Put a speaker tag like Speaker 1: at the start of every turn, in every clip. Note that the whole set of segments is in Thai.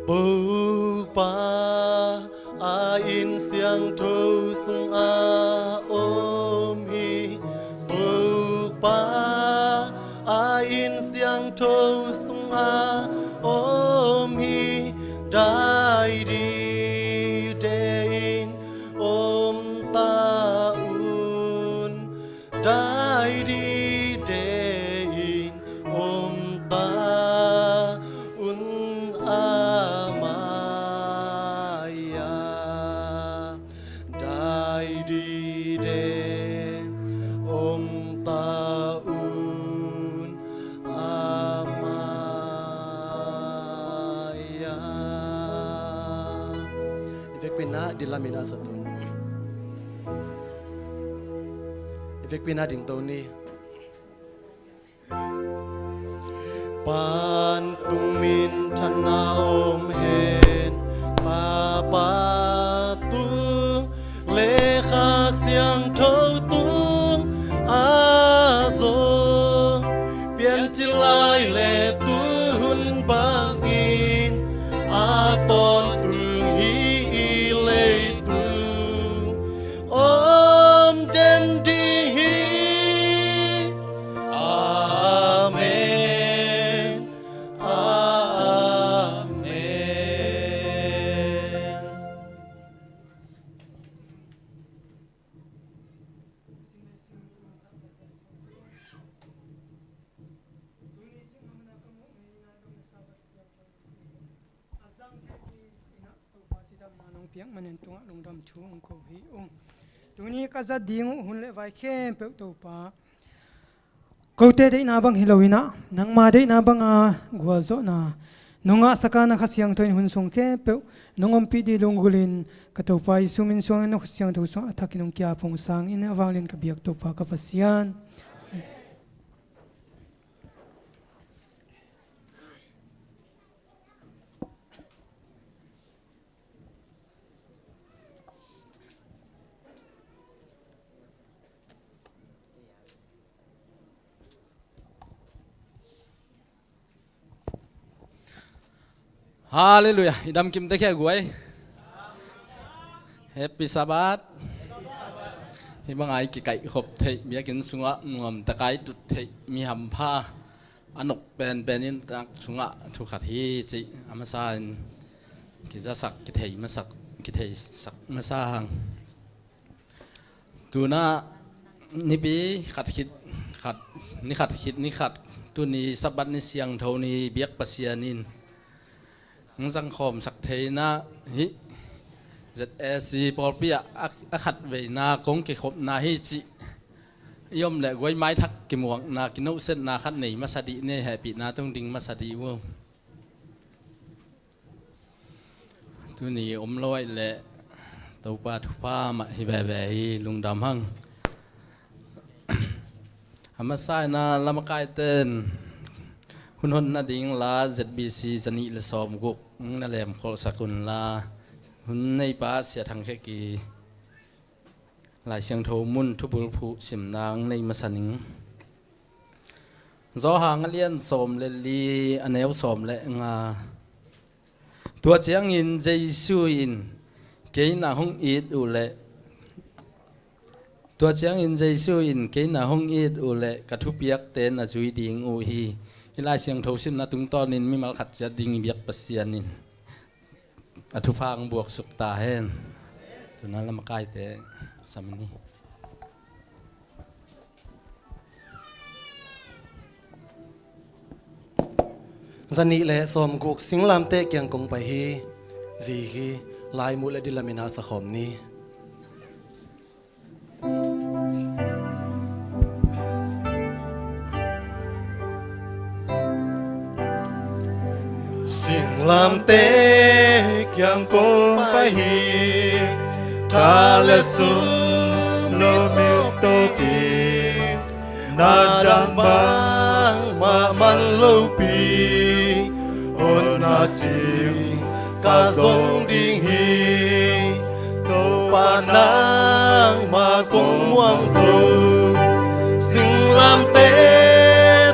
Speaker 1: bầu pa in xiang thâu sung ôm hi bầu pa in xiang thâu sung ôm hi dai đi dein ôm ta un dai đi dein ôm ta un amaya dai đi de ôm ta un amaya Ivek pina dilamina satun Ivek pina ding toni Pan tung min chana om hen pa pa tung le kha siang thâu tung a zo pian chi lai le tun bang in a ton tung hi le tung om den di hi amen amen
Speaker 2: piang manen tunga lungdam thu ong ko hi ong tuni ka za ding hun le vai khem pe to pa ko te dei na bang hilowina nang ma dei na bang a gwal zo na nunga sakana khasyang toin hun song ke pe nongom pi di lungulin ka to pa isumin song no khasyang to song athakinong kya pong sang in awalin ka biak to pa ka pasian
Speaker 3: Hallelujah. Idam kim tekhe guai. Happy Sabbath. Hi bang ai ki kai khop thei bia kin sunga ngom takai tut thei mi ham pha anok pen in tak sunga thu khat hi chi amasan ki za sak ki thei masak ki thei sak masang tuna ni pi khat khit khat ni khat khit ni khat tu ni sabat ni siang tho ni biak pasianin sang khom sak thế na hi ZAC Polpia khát về na công cái khom na hi chị yom lệ quay máy thắc cái muang na cái nấu sen na khát này masadi ne happy na tung ding masadi wo tu ni loi lệ tàu pa thu pa mà hi về hi lung đam hăng amasai na lamakai tên hun na ding la ZBC zani le som guk na lem khol sakun la hun nei pa sia thang khe ki lai siang tho mun thu bul phu sim nang nei masaning zo hang lian som le li aneu som le nga tua chiang in Jesu in ke na hong it u le tua chiang in Jesu in ke na hong it u le ka thu piak ten na chui ding u hi lai siang thâu sim na tung ton in mi mal khat cha ding biak pasian in athu phang buak suk ta hen tuna lam kai te samni
Speaker 1: zani le som guk singlam te kyang kong pai hi ji hi lai mu le dilamina sa khom ni singlam te kyang kong pai hi ta le su no mi to pi na dang bang ma man lo pi on na chi ka song ding hi to pa nang ma kong wang so singlam te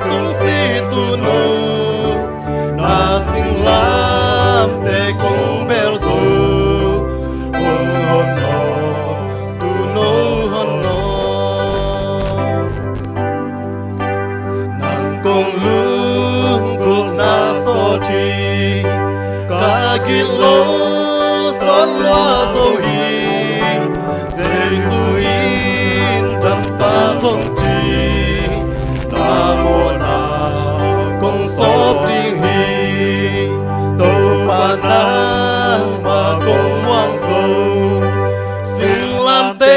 Speaker 1: tu si tu no na singlam te ngong lung gul na so chi ka git lo son loa so hi Giêsu in đam ta phong chi na mo na kong so ding hi to pa na ma kong wang so sing lam te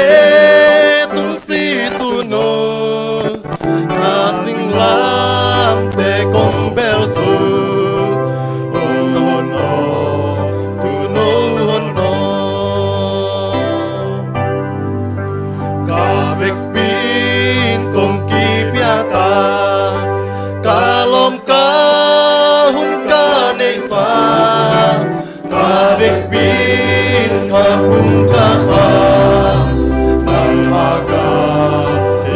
Speaker 1: tung si tu no na sing lam te kong bel su hon hon no tu no hon no ka vek pin kong ki pia ta ka lom ka hun ka nei sa ka vek pin ka hun ka kha nam ma ka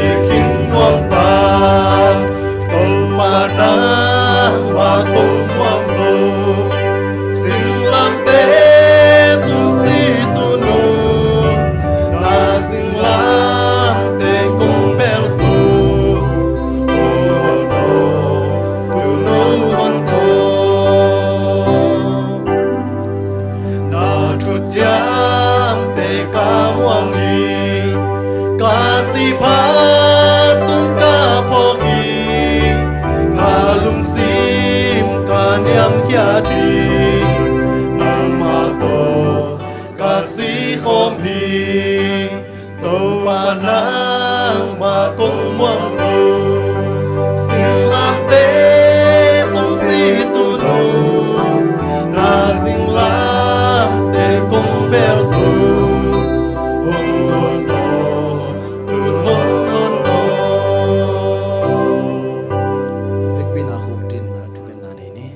Speaker 1: e khin nuam ta to ma na ma kong wang zo sing lam te tung si tu no na sing lam te kong bel su hon hon no tu no hon no na thu jam te ka wang ni ka si pha tung ka po ki ka lung sim ka niam kya thi nam ma to ka si khom hi to ma na ma kong wang su sing lam te tu si tu no na sing lam te kong bel su hon hon no tu hon hon no Big pin a khuk tin na thulen na nei ni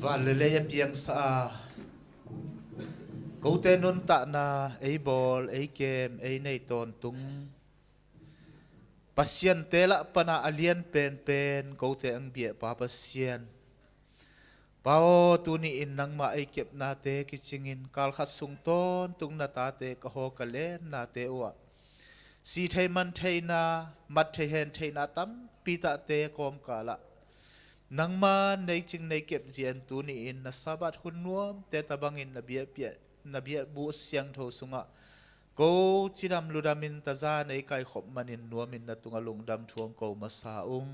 Speaker 4: và lele ya piang sa câu tên nun ta na ei ball ei game ei nei ton tung pasien tela pana alien pen pen câu te ang bia pa pasien pao tu ni in nang ma ei kep na te kichingin kal khat sung ton tung na ta te ka ho ka le na te wa si thei man thei na mat thei hen thei na tam pi ta te kom kala nang ma nei ching nei kep jian tu ni in na sabat hun nuam te tabangin na bia bu siang tho sunga ko chiram ludamin ta za nei kai khop manin nuamin na tunga lungdam thuang ko ma sa ung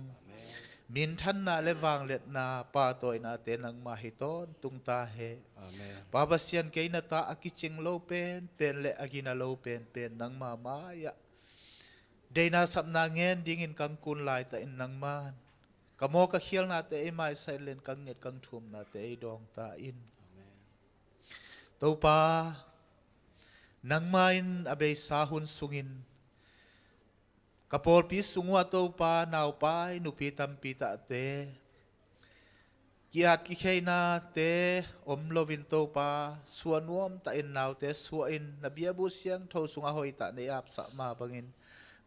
Speaker 4: min than na le wang let na pa toy na te nang ma hi ton tung ta he
Speaker 1: amen
Speaker 4: pa ba sian ke na ta akiching lo pen pen le agina lo pen pen nang ma ma ya deina sapna ngen ding in kang kun lai ta in nang man kamo ka khial na te e mai silent kang net kang thum na te e dong ta in to pa nang main abe sa hun sungin kapol pi sungwa to pa naw pai nu pi tam pi ta te kiat ki kheina te om lovin to pa suanuam ta in naw te suwa in nabia bu siang tho sunga hoi ta ne ap sa ma bangin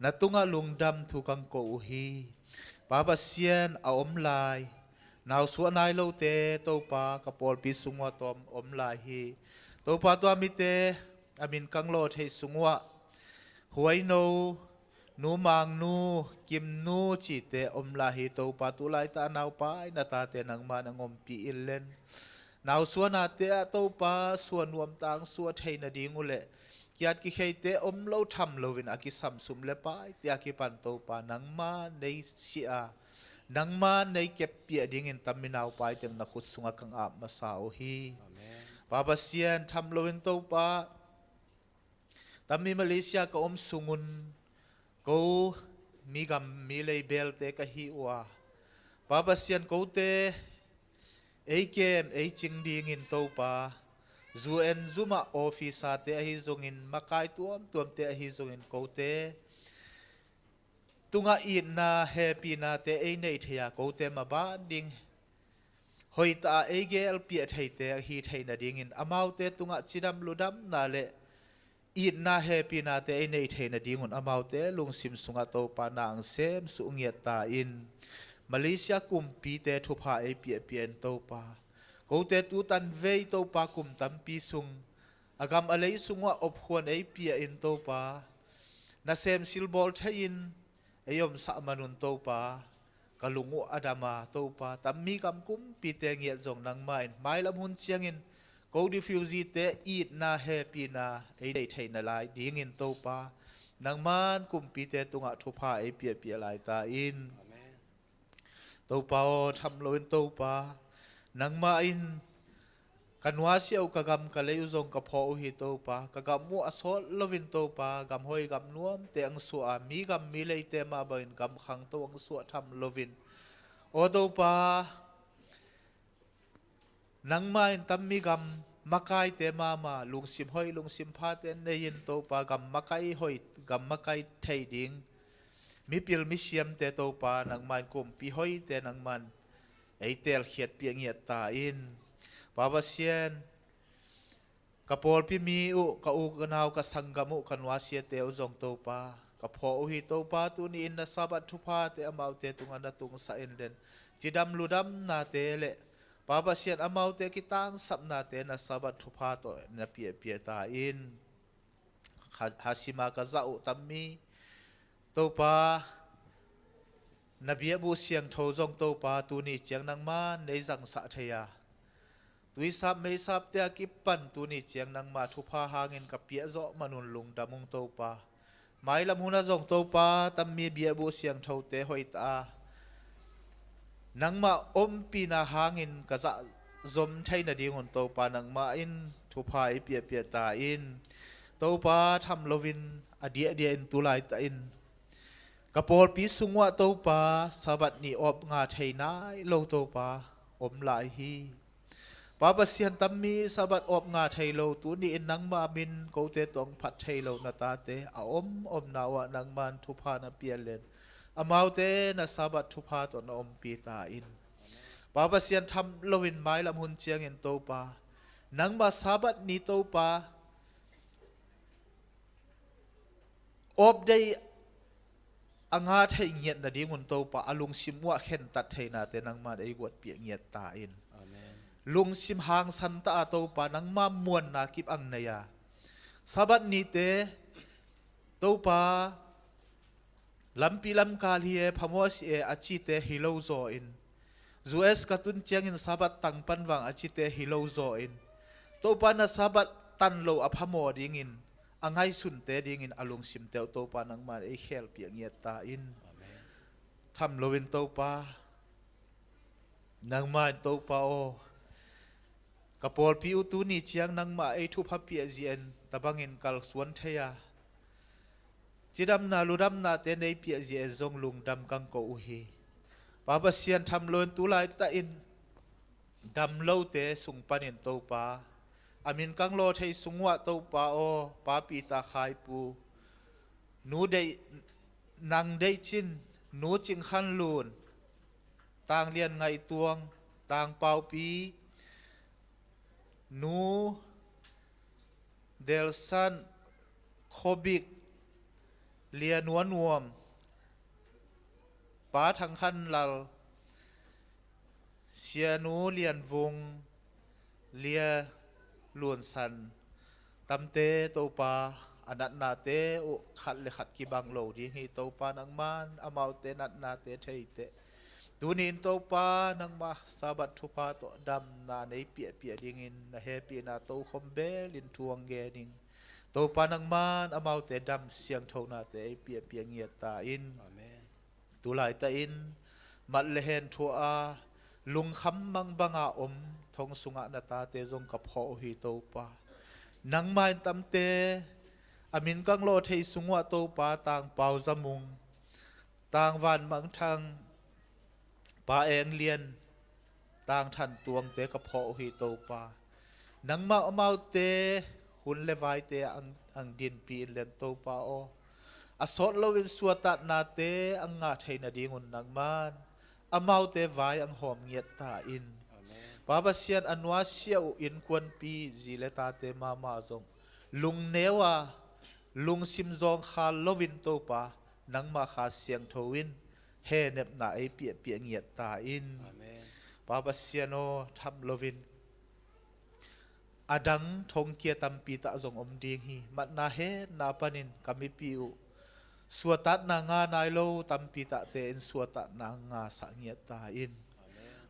Speaker 4: natunga lungdam thu kang ko hi Baba sian a om lai naw suwa nai lo te to pa kapol pi sungwa tom om lai hi to pa to mi te amin kang lo thei sungwa huai no nu mang nu kim nu chi te om la hi to pa tu lai ta naw pa na ta te nang ma na ngom pi ilen naw suwa na te a to pa suwa nuam tang suwa thei na ding ule kiat ki khei te om lo tham lo win aki sam sum le pa te aki pan to pa nang ma nei si a nang ma nei kep pi ding in taminaw pa teng na khut sunga kang ap ma sa o hi baba sian tham lo win to pa tammi Malaysia ka om sungun ko mi gam mi lei bel te ka hi wa baba sian ko te ei kem ei ching ding in to pa zu en zuma office te hi zongin makai tuam te hi zongin ko te tunga in na happy na te ei nei thia ko te ma ba ding hoi ta ei gel pi thei te hi thei na ding in amau te tunga chidam ludam na le in na happy na te ei nei thei na ding un amau te lung sim sunga to pa nang sem su ngiat ta in Malaysia kum pi te thupa ei pi en to pa ko te tu tan vei to pa kum tam pi sung agam alei sungwa ophuan ei pia in to pa na sem silbol thain eyom sa manun to pa kalungu adama to pa tammi kam kum pi te nge zong nang main mai lam hun chiangin ko diffuse te eat na happy na ei dei thai na lai ding in to pa nang man kum pi te tunga thupa ei pia pia lai ta in to pa o tham loin to pa nang ma in kanwa siau kagam kaleu zong ka pho hi to pa kagam mu asol lovin to pa gam hoi gam nuam te ang su a mi gam mi lei te ma bain gam khang to ang su tham lovin o to pa nang ma in tam mi gam makai te ma lung sim hoi lung sim pha te nei in to pa gam makai hoi gam makai thei ding mi pil mi siam te to pa nang man kum pi hoi te nang man ei tel khiat pi ngiat ta in Baba sian kapol pi mi u ka u kanau ka sanggamu kanwa sia te uzong to pa ka pho u hi to pa tu ni in na sabat thu pa te amau te tunga na tung sa in den chidam ludam na te le Baba sian amau te kitang sap na te na sabat thu pa to na pia pia ta in hasima ka za u tammi to pa na bia bu siang tho zong to pa tu ni chiang nang ma nei jang sa theya tui sap mei sap te akipan tu ni chiang nang ma thu pha hangin ka pia zo manun lung damung to pa mai lam huna zong to pa tam mi bia bu siang tho te hoi ta nang ma om pi na hangin ka za zom thai na ding on to pa nang ma in thu pha i pia pia ta in to pa tham lovin adia dia in tu lai ta in kapol pi sungwa to pa sabat ni op nga thai nai lo to pa om lai hi Baba sian tammi sabat op nga thailo tu ni in nang ma min ko te tong phat thailo na ta te a om nawa nang man thu pha na pialen amau te na sabat thu pha to na om pi ta in Baba sian tham lovin mai lam hun chiang in to pa nang ma sabat ni to pa op dei anga thai ngiat na dingun to pa alung simwa khen tat thai na te nang ma dei got pi ngiat ta in lung sim hang san ta to pa nang ma muan na kip ang na ya sabat ni te to pa lampi lam kal hi e phamos e achi te hilo zo in US katun chiang in sabat tang pan wang achi te hilo zo in to pa na sabat tan lo aphamo ding in angai sun te ding in alung sim te to pa nang ma e khel pi ngiat ta in tham lovin to pa nang ma to pa o kapol pi utu ni chiang nang ma ei thu pha pi zian tabangin kal suan theya chidam na ludam na te nei pi zian zong lung dam kang ko u hi baba sian tham lon tu lai ta in dam lo te sung panin to pa amin kang lo thei sungwa to pa o pa pi ta khai pu nu dei nang dei chin nu ching khan lun tang lian ngai tuang tang pau pi nu del san khobik lia nuan nuam pa thang khan lal sia nu lian vung lia luan san tamte to pa anat na te o khat le khat ki bang lo di hi to pa nang man amau te nat na te thei te tunin to pa nang ma sabat thu pa to dam na nei pia pia ding in na happy na to khom be lin thuang ge ding to pa nang man amau te dam siang tho na te pia pia ngiat ta in amen tu lai ta in mat le hen thu a lung kham mang banga om thong sunga na ta te zong ka pho hi to pa nang mai tam te amin kang lo thei sungwa to pa tang pau zamung tang van mang thang pa eng lian tang than tuang te ka pho hi to pa nang ma amau te hun le vai te ang din pi len to pa o asot lovin suata na te ang nga theina dingun nang man amau te vai ang hom ngiat ta in baba sian anwa siau in kwan pi zile ta te mama zong lung newa lung sim zong kha lovin to pa nang ma kha siang thowin he nep na ai pia pia ngiat ta in baba siano tham lovin adang thong kia tampi ta zong om ding hi mat na he na panin kami piu suatat na nga nai lo tampi ta te in suatat na nga sa ngiat ta in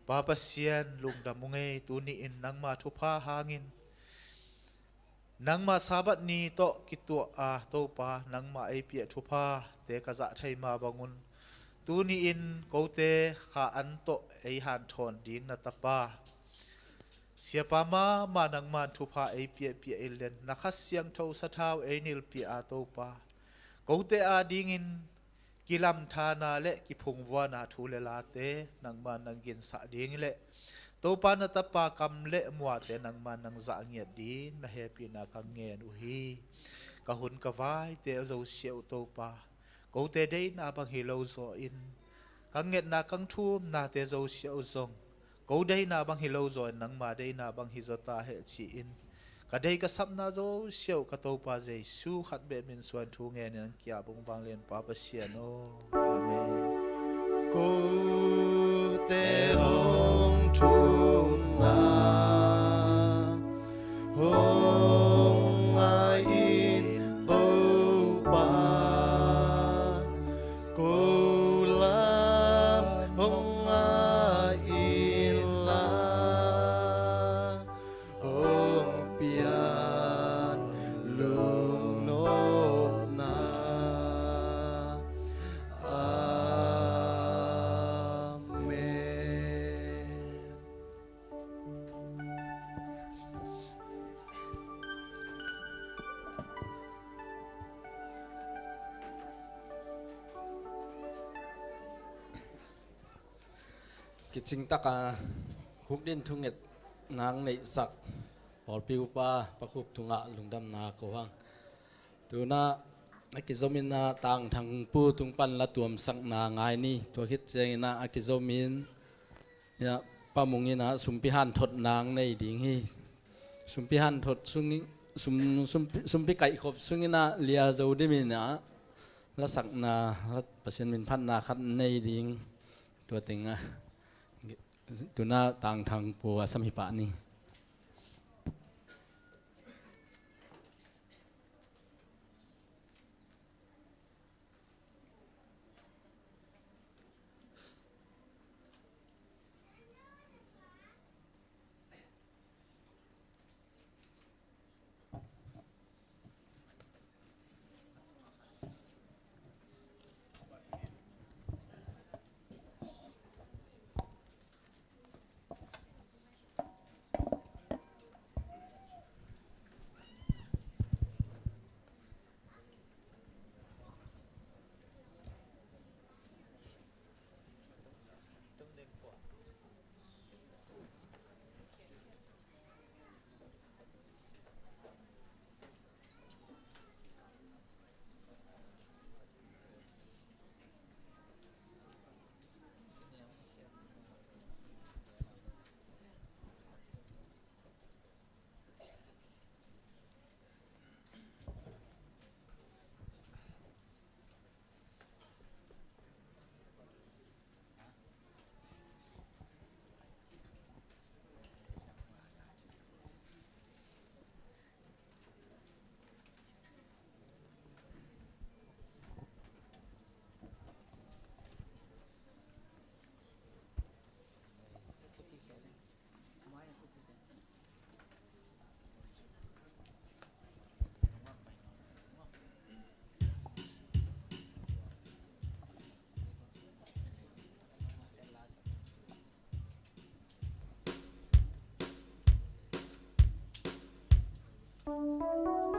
Speaker 4: Papa sian lung damunge tuni in nang ma thupa hangin nang ma sabat ni to kitu a to pa nang ma ai pia thupa te ka za thai ma bangun tuni in kote kha an to ai han thon ding na tapa siapa ma nang man thupa ai pia elen nakhas siang tho sa thau ai nil pia a to pa kote a ding in kilam thana le ki phungwa na thule la te nang man nang gin sa ding le to pa na tapa kam le muwa te nang man nang za ngia ding na happy na ka nge nu hi ka hun ka vai te zo sieu to pa kote dei na bang hilo zo in ka nget na kang thum na te zo sieu zong ko dei na bang hilo zo nang ma dei na bang hizota he chi in ka dei ka sap na zo sieu ka to pa jesu khat be min suan thu nge nang kia bung bang len pa pa sian o amen
Speaker 1: cô te hong thum na hong ai in ô ba cô lam hong ai in la hong pian lung nop na
Speaker 3: kiching taka huk din thunget nang nei sak or piu pa pakhup thunga lungdam na ko hang tuna akizomin na tang thang pu tung pan la tuam sang na ngai ni to hit cheng na akizomin ya pamungin na sumpi han thot nang nei ding hi sumpi han thot sungi sumpi kai khop sungi na lia zo de min na la sak na la pasien min phan na khat nei ding to tinga tuna tang thang pu asam hi pa ni
Speaker 5: Hãy subscribe cho kênh Ghiền Mì Gõ để không bỏ lỡ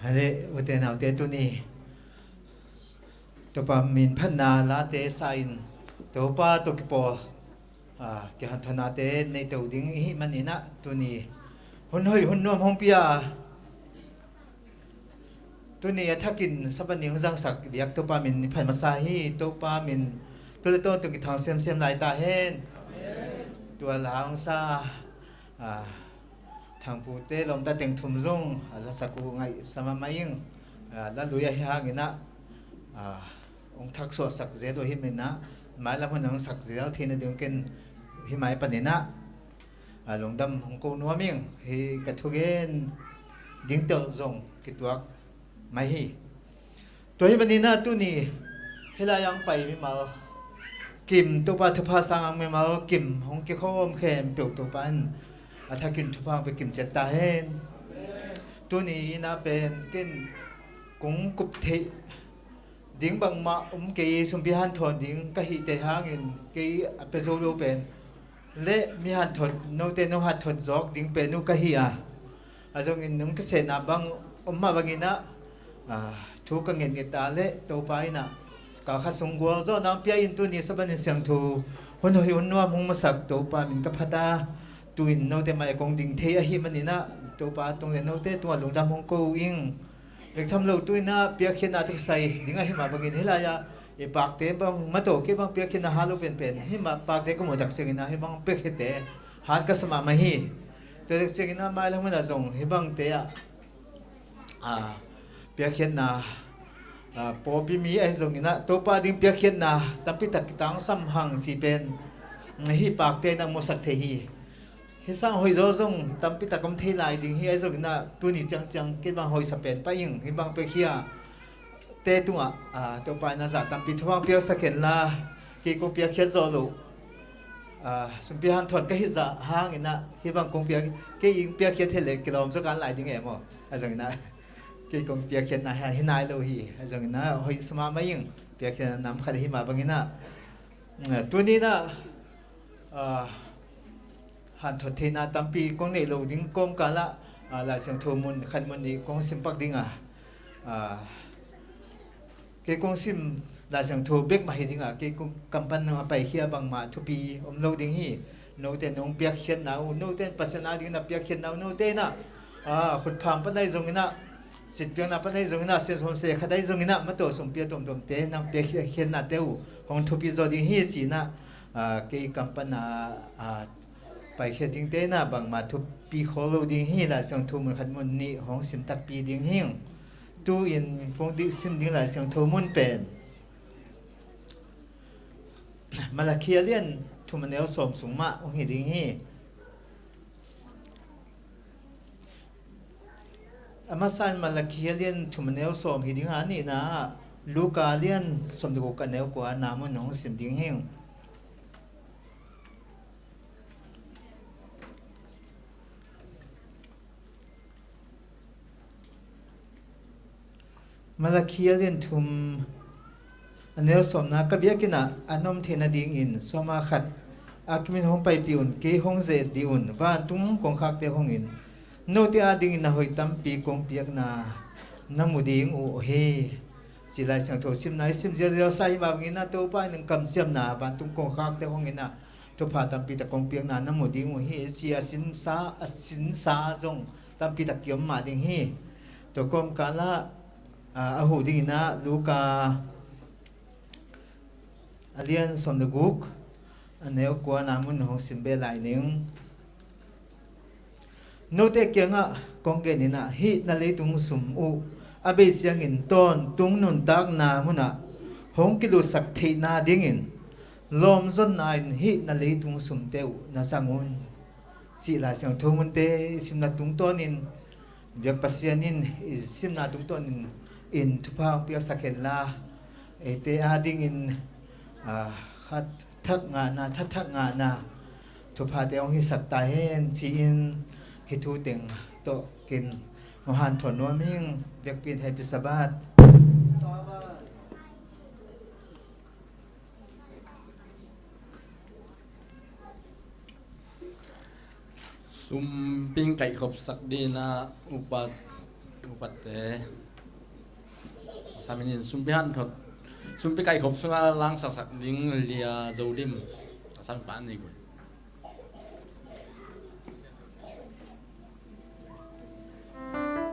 Speaker 5: hale uten nào te tu ni to pa min phan na la te sain to pa to ki po ki han thana te nei to ding hi manina tu ni hun hoi hun nom hong pia tu ni athakin sabani hung sak biak to pa min phan masa hi to pa min to le to ki thang sem lai ta hen tua lang sa thằng phụ tế lòng ta tiếng thùng rung là saku ngay sama maying la luya hi hangina ông thắc so sak ze do hi mena mai la hun sak ze thi na dung ken hi mai panina long dam hong ko no ming hi ka thugen ding tel zong ki tuak mai hi to hi panina tu ni hela yang pai mi mal kim to pa thupa sang mi mal kim hong ki khom khem pyo to pan athakin thupa pe kim cheta hen tu ni na pen ken cũng cục thị ding bang ma ke sum bi han thon ding ka hi te hangin ke apezolo pen le mi han thon no te no hat thon jok ding pe nu ka hi azong in num ka se na bang ma bangina thu ka ngen ta le to pai na ka kha sung go zo na pia in tu ni saban siang thu hon hoi un wa mong masak to pa min ka phata tu in no te mai kong ding the a hi manina to pa tong le no te tu long dam hong ko ing lek tham lo tu na pia khen na tu sai dinga hi ma bangin hilaya e pak te bang mato ke bang pia khen na halu pen pen hi ma pak te ko mo dak sing na hi bang pe khe te han ka sama ma hi to lek sing na mai la mo na zong hi bang te pia khen na po pi mi ai zong ina to pa ding pia khen na tampi tak tang sam hang si pen hi pak te na mo sak the hi hi sang hoi zo zong tampi ta kom thei lai ding hi ai zo na tu ni chang chang ke bang hoi sa pen pa ing hi bang pe khia te tu to pa na za tampi thwa pia sa ken la ki ko pia khia zo lo sum pia han thon ka hi za hang ina hi bang kong pia ke ing pia khia the le kilom zo kan lai ding e mo ai zo na ke kong pia khia na hi nai lo hi ai zo na hoi sama ma ing pia khia nam kha hi ma bang ina tu ni na han thot thina tampi kong nei lo ding kom kala la sang thu mun khan mun ni kong sim pak dinga ke kong sim la sang thu bek ma hi dinga ke kong kampan na pai khia bang ma thu pi om lo ding hi no te nong piak khian na no te pasana ding na piak khian na no te na khut pham pa nai zong ina sit piang na pa nai zong ina se hon se khadai zong ina ma to sum pia tom tom te na piak khian na teu hong thu pi zo ding hi chi na ke kampan na pai khe ding te na bang ma thu pi kholo ding hi la sang thu mun khat mun ni hong sim tak pi ding hing tu in phong di sim ding la sang thu mun pen malakhia lian thu man neo som sung ma ong hi ding hi ama san malakhia lian thu man neo som hi ding ha ni na luka lian som du ka neo ko na mo nong sim ding hing Malakhia lian thum anel somna kabia kina anom thena ding in soma khat akmin hong pai piun ke hong ze diun van tum kong khak te hong in no te ading na hoi tam pi kong piak na namuding u he silai sang tho sim nai sim je sai ba ngina to pa ning kam siam na van tum kong khak te hong ina to pha tam pi ta kong piak na namuding u he sia sin sa jong tam pi ta kiom ma ding hi to kom kala ahu ding na luka alian som de guk aneu kwa namun hong simbe lai ning no te kyanga kongge ni na hi na le tung sum u abe siang in ton tung nun tak na muna hong kilu sak thi na ding in lom zon na in hi na le tung sum teu na sangun si la siang thumun te sim na tung ton in biak pasianin sim na tung ton in thupa pia sakhen la ete ading in khat thak nga na thak nga na thupa te ong hi sak ta hen chi in hi thu teng to kin mohan thon no ming biak pin hai pisabat
Speaker 3: sum ping kai khop sak di na upat อุปัตเตสามินินซุมพิฮันทดซุมพิไก่ขบสุงาล้างสักลิงเลียโจดิมสามปานนี่กู
Speaker 6: I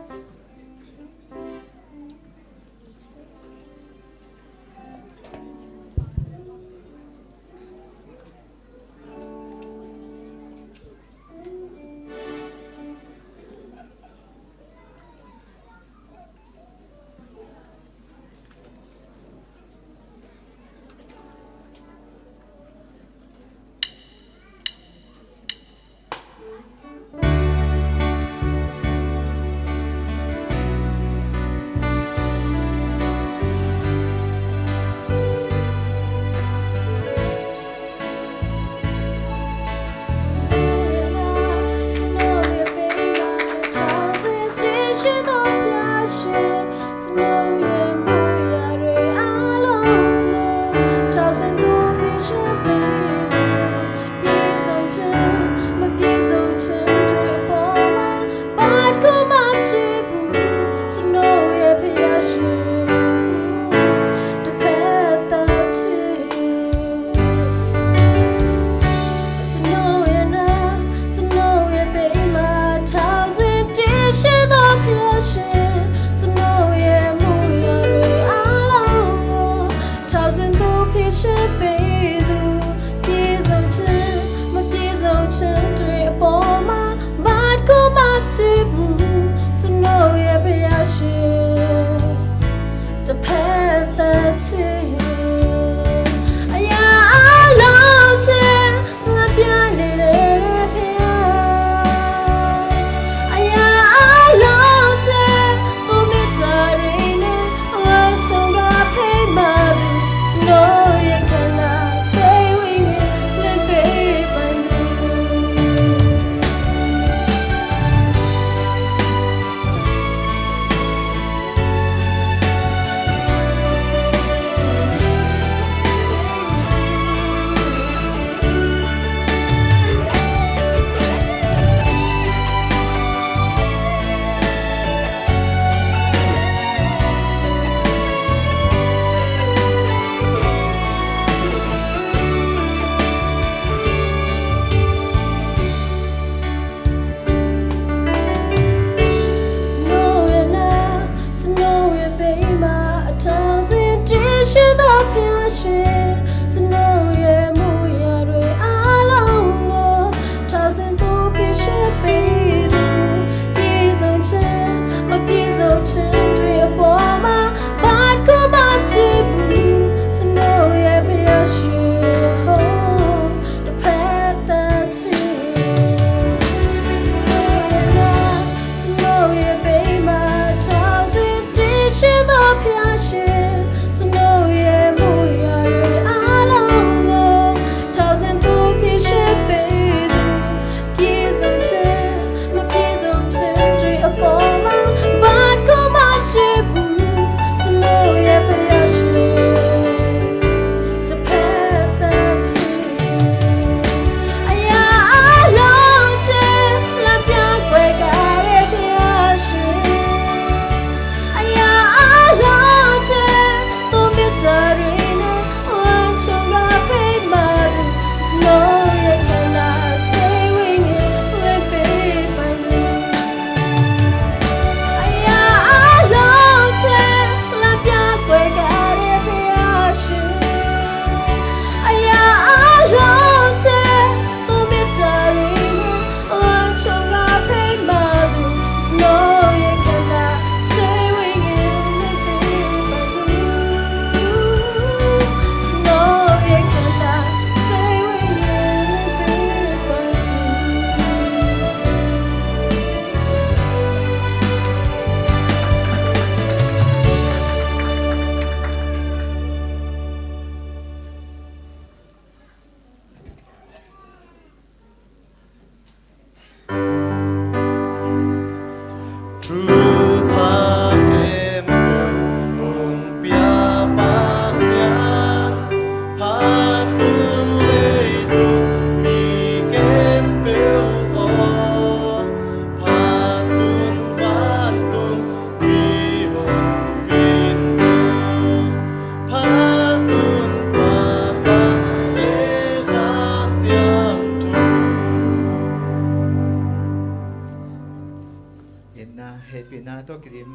Speaker 5: happy na to kidim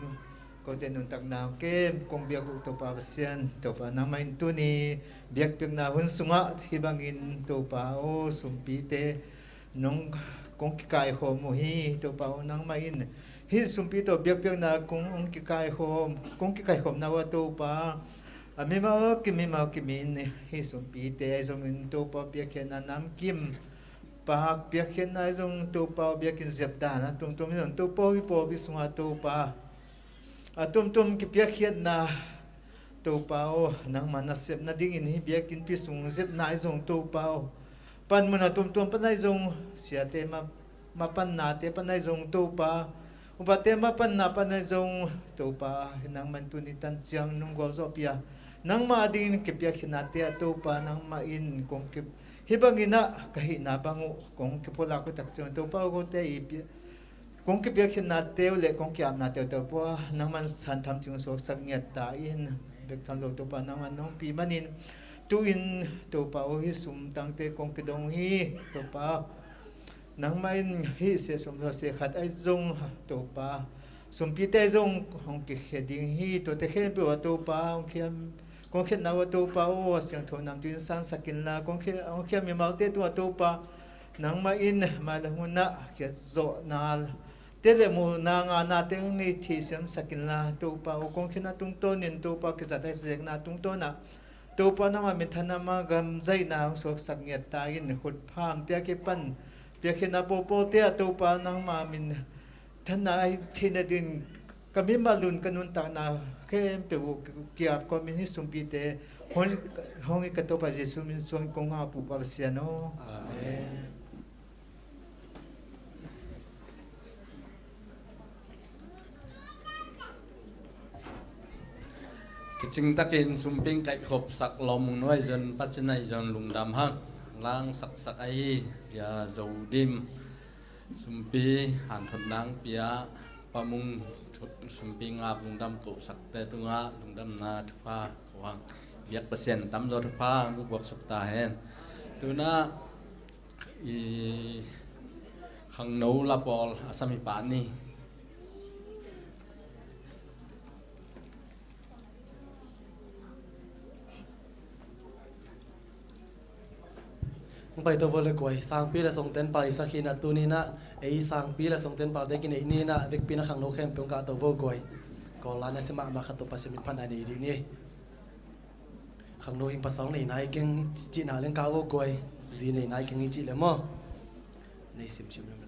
Speaker 5: ko te nun tak na ke kong biak to pa sian to pa nang main tu ni biak piak na hun sunga hibangin to pa o sumpite nong kong kikai ho mo hi to pa o nang main hi sumpito biak piak na kong kikai ho na wa to pa mi ma kimin hi sumpite zong to pa biak na nam kim pahak biakin na zong to pa biakin zepda na tum yon to po bisunga to pa tum ki biakin na to pa o nang manasep na ding in hi biakin pisung zep na zong to pa o pan mo na tum pa na zong siate mapan na te pa na zong to pa ubate mapan na pa na zong to pa nang mantunitan chiang nung go zopia nang ma ding ki biakin na te to pa nang main kong ki hibangina kahi na bangu kong kipola ko takchon to pa ko te ipi kong ki biak na te le kong ki am na te to po nang man san tham chung so sak nget ta in bek tham lo to pa nang man nong pi manin tu in to pa o hi sum tang te kong ki dong hi to pa nang main hi se som lo se khat ai zong to pa sum pi te zong kong ki heding hi to te khe pe wa to pa kong ki kong khe na wa to pa o siang tho nam tin san sakin la kong khe mi mal te to pa nang ma in ma la huna ke zo na tele mo na nga na te ni thi sem sakin la to pa o kong khe na tung to nin to pa ke za dai zek na tung to na to pa na ma mi thana ma gam zai na so sak nge ta in khut phang te ke pan pe khe na po te to pa nang ma min thana ai thina din kami malun kanun ta na ke pe wo kiap ko min sumpi te hong ka to pa jesu min song kong ha pu pa siano amen
Speaker 3: kiching takin sumping kai khop sak lom noi jon pachinai jon lungdam ha lang sak ai ya zodim sumpi han thot nang pia pamung sumpi ngap lungdam ko sak te tunga lungdam na thupa kwang biak pasien tam zo thupa bu bok suk ta hen tuna i khang no la pol asami pa ni
Speaker 1: ไปตัวเลยกวยสร้างปีละส่งเต้นไปสักขีนาตัวนี้นะไอ้สร้างปีละส่งเต้นไปได้กินไอ้นี่นะเด็กปีนักขังโนเข้มเป็นการตัวกวยก่อนล้านนั้นสมัครมาขัดตัวปัสมินพันอันนี้ดีนี่ขังโนอิงภาษาในนายเก่งจีน่าเล่นกาวกวยจีในนายเก่งจีเลยมั้งในสิมเลยมั้ง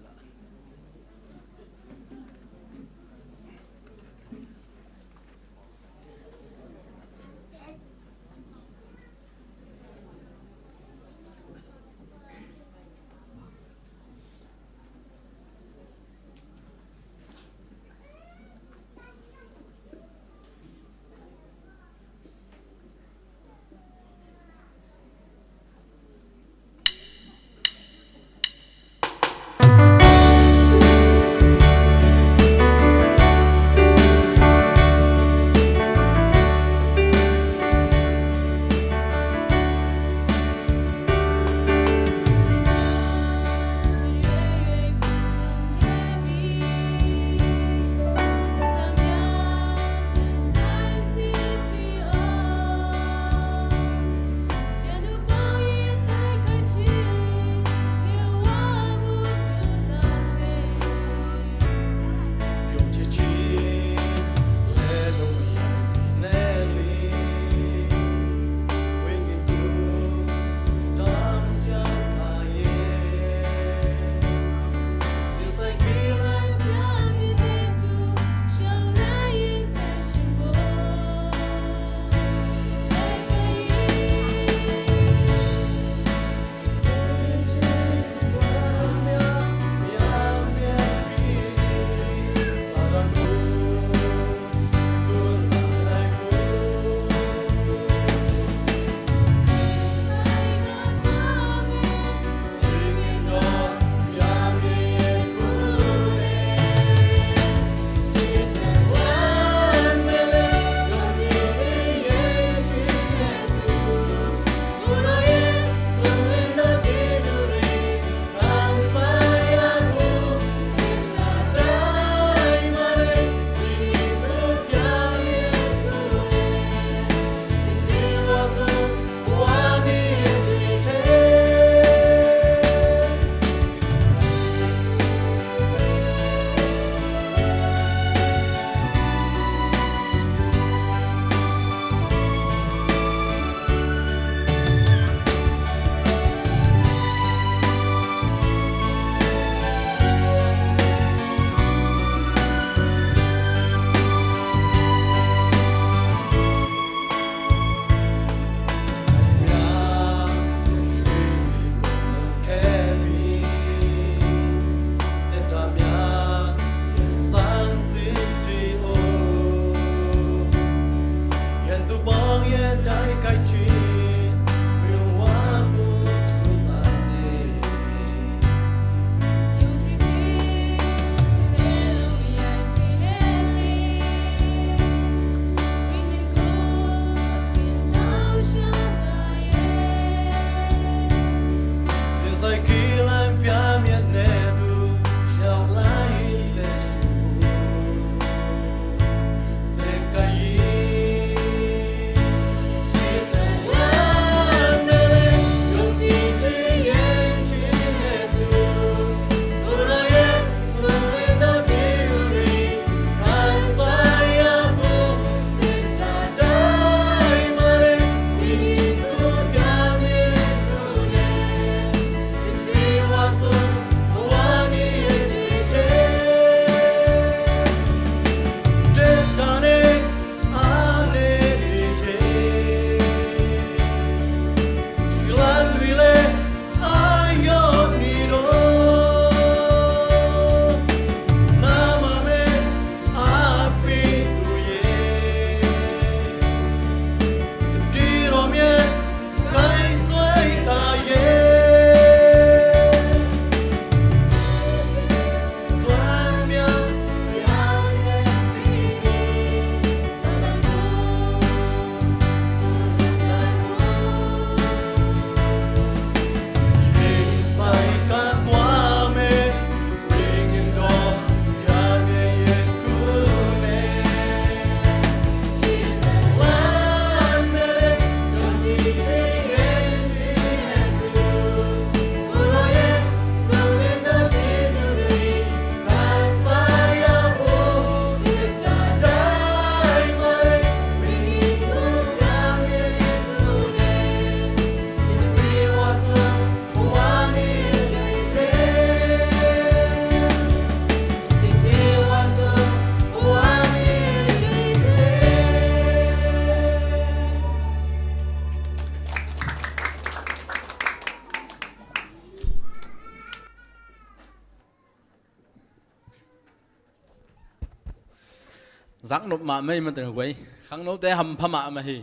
Speaker 3: giặc nộp mà mấy mà từ quấy khang nấu té hầm phàm mà hi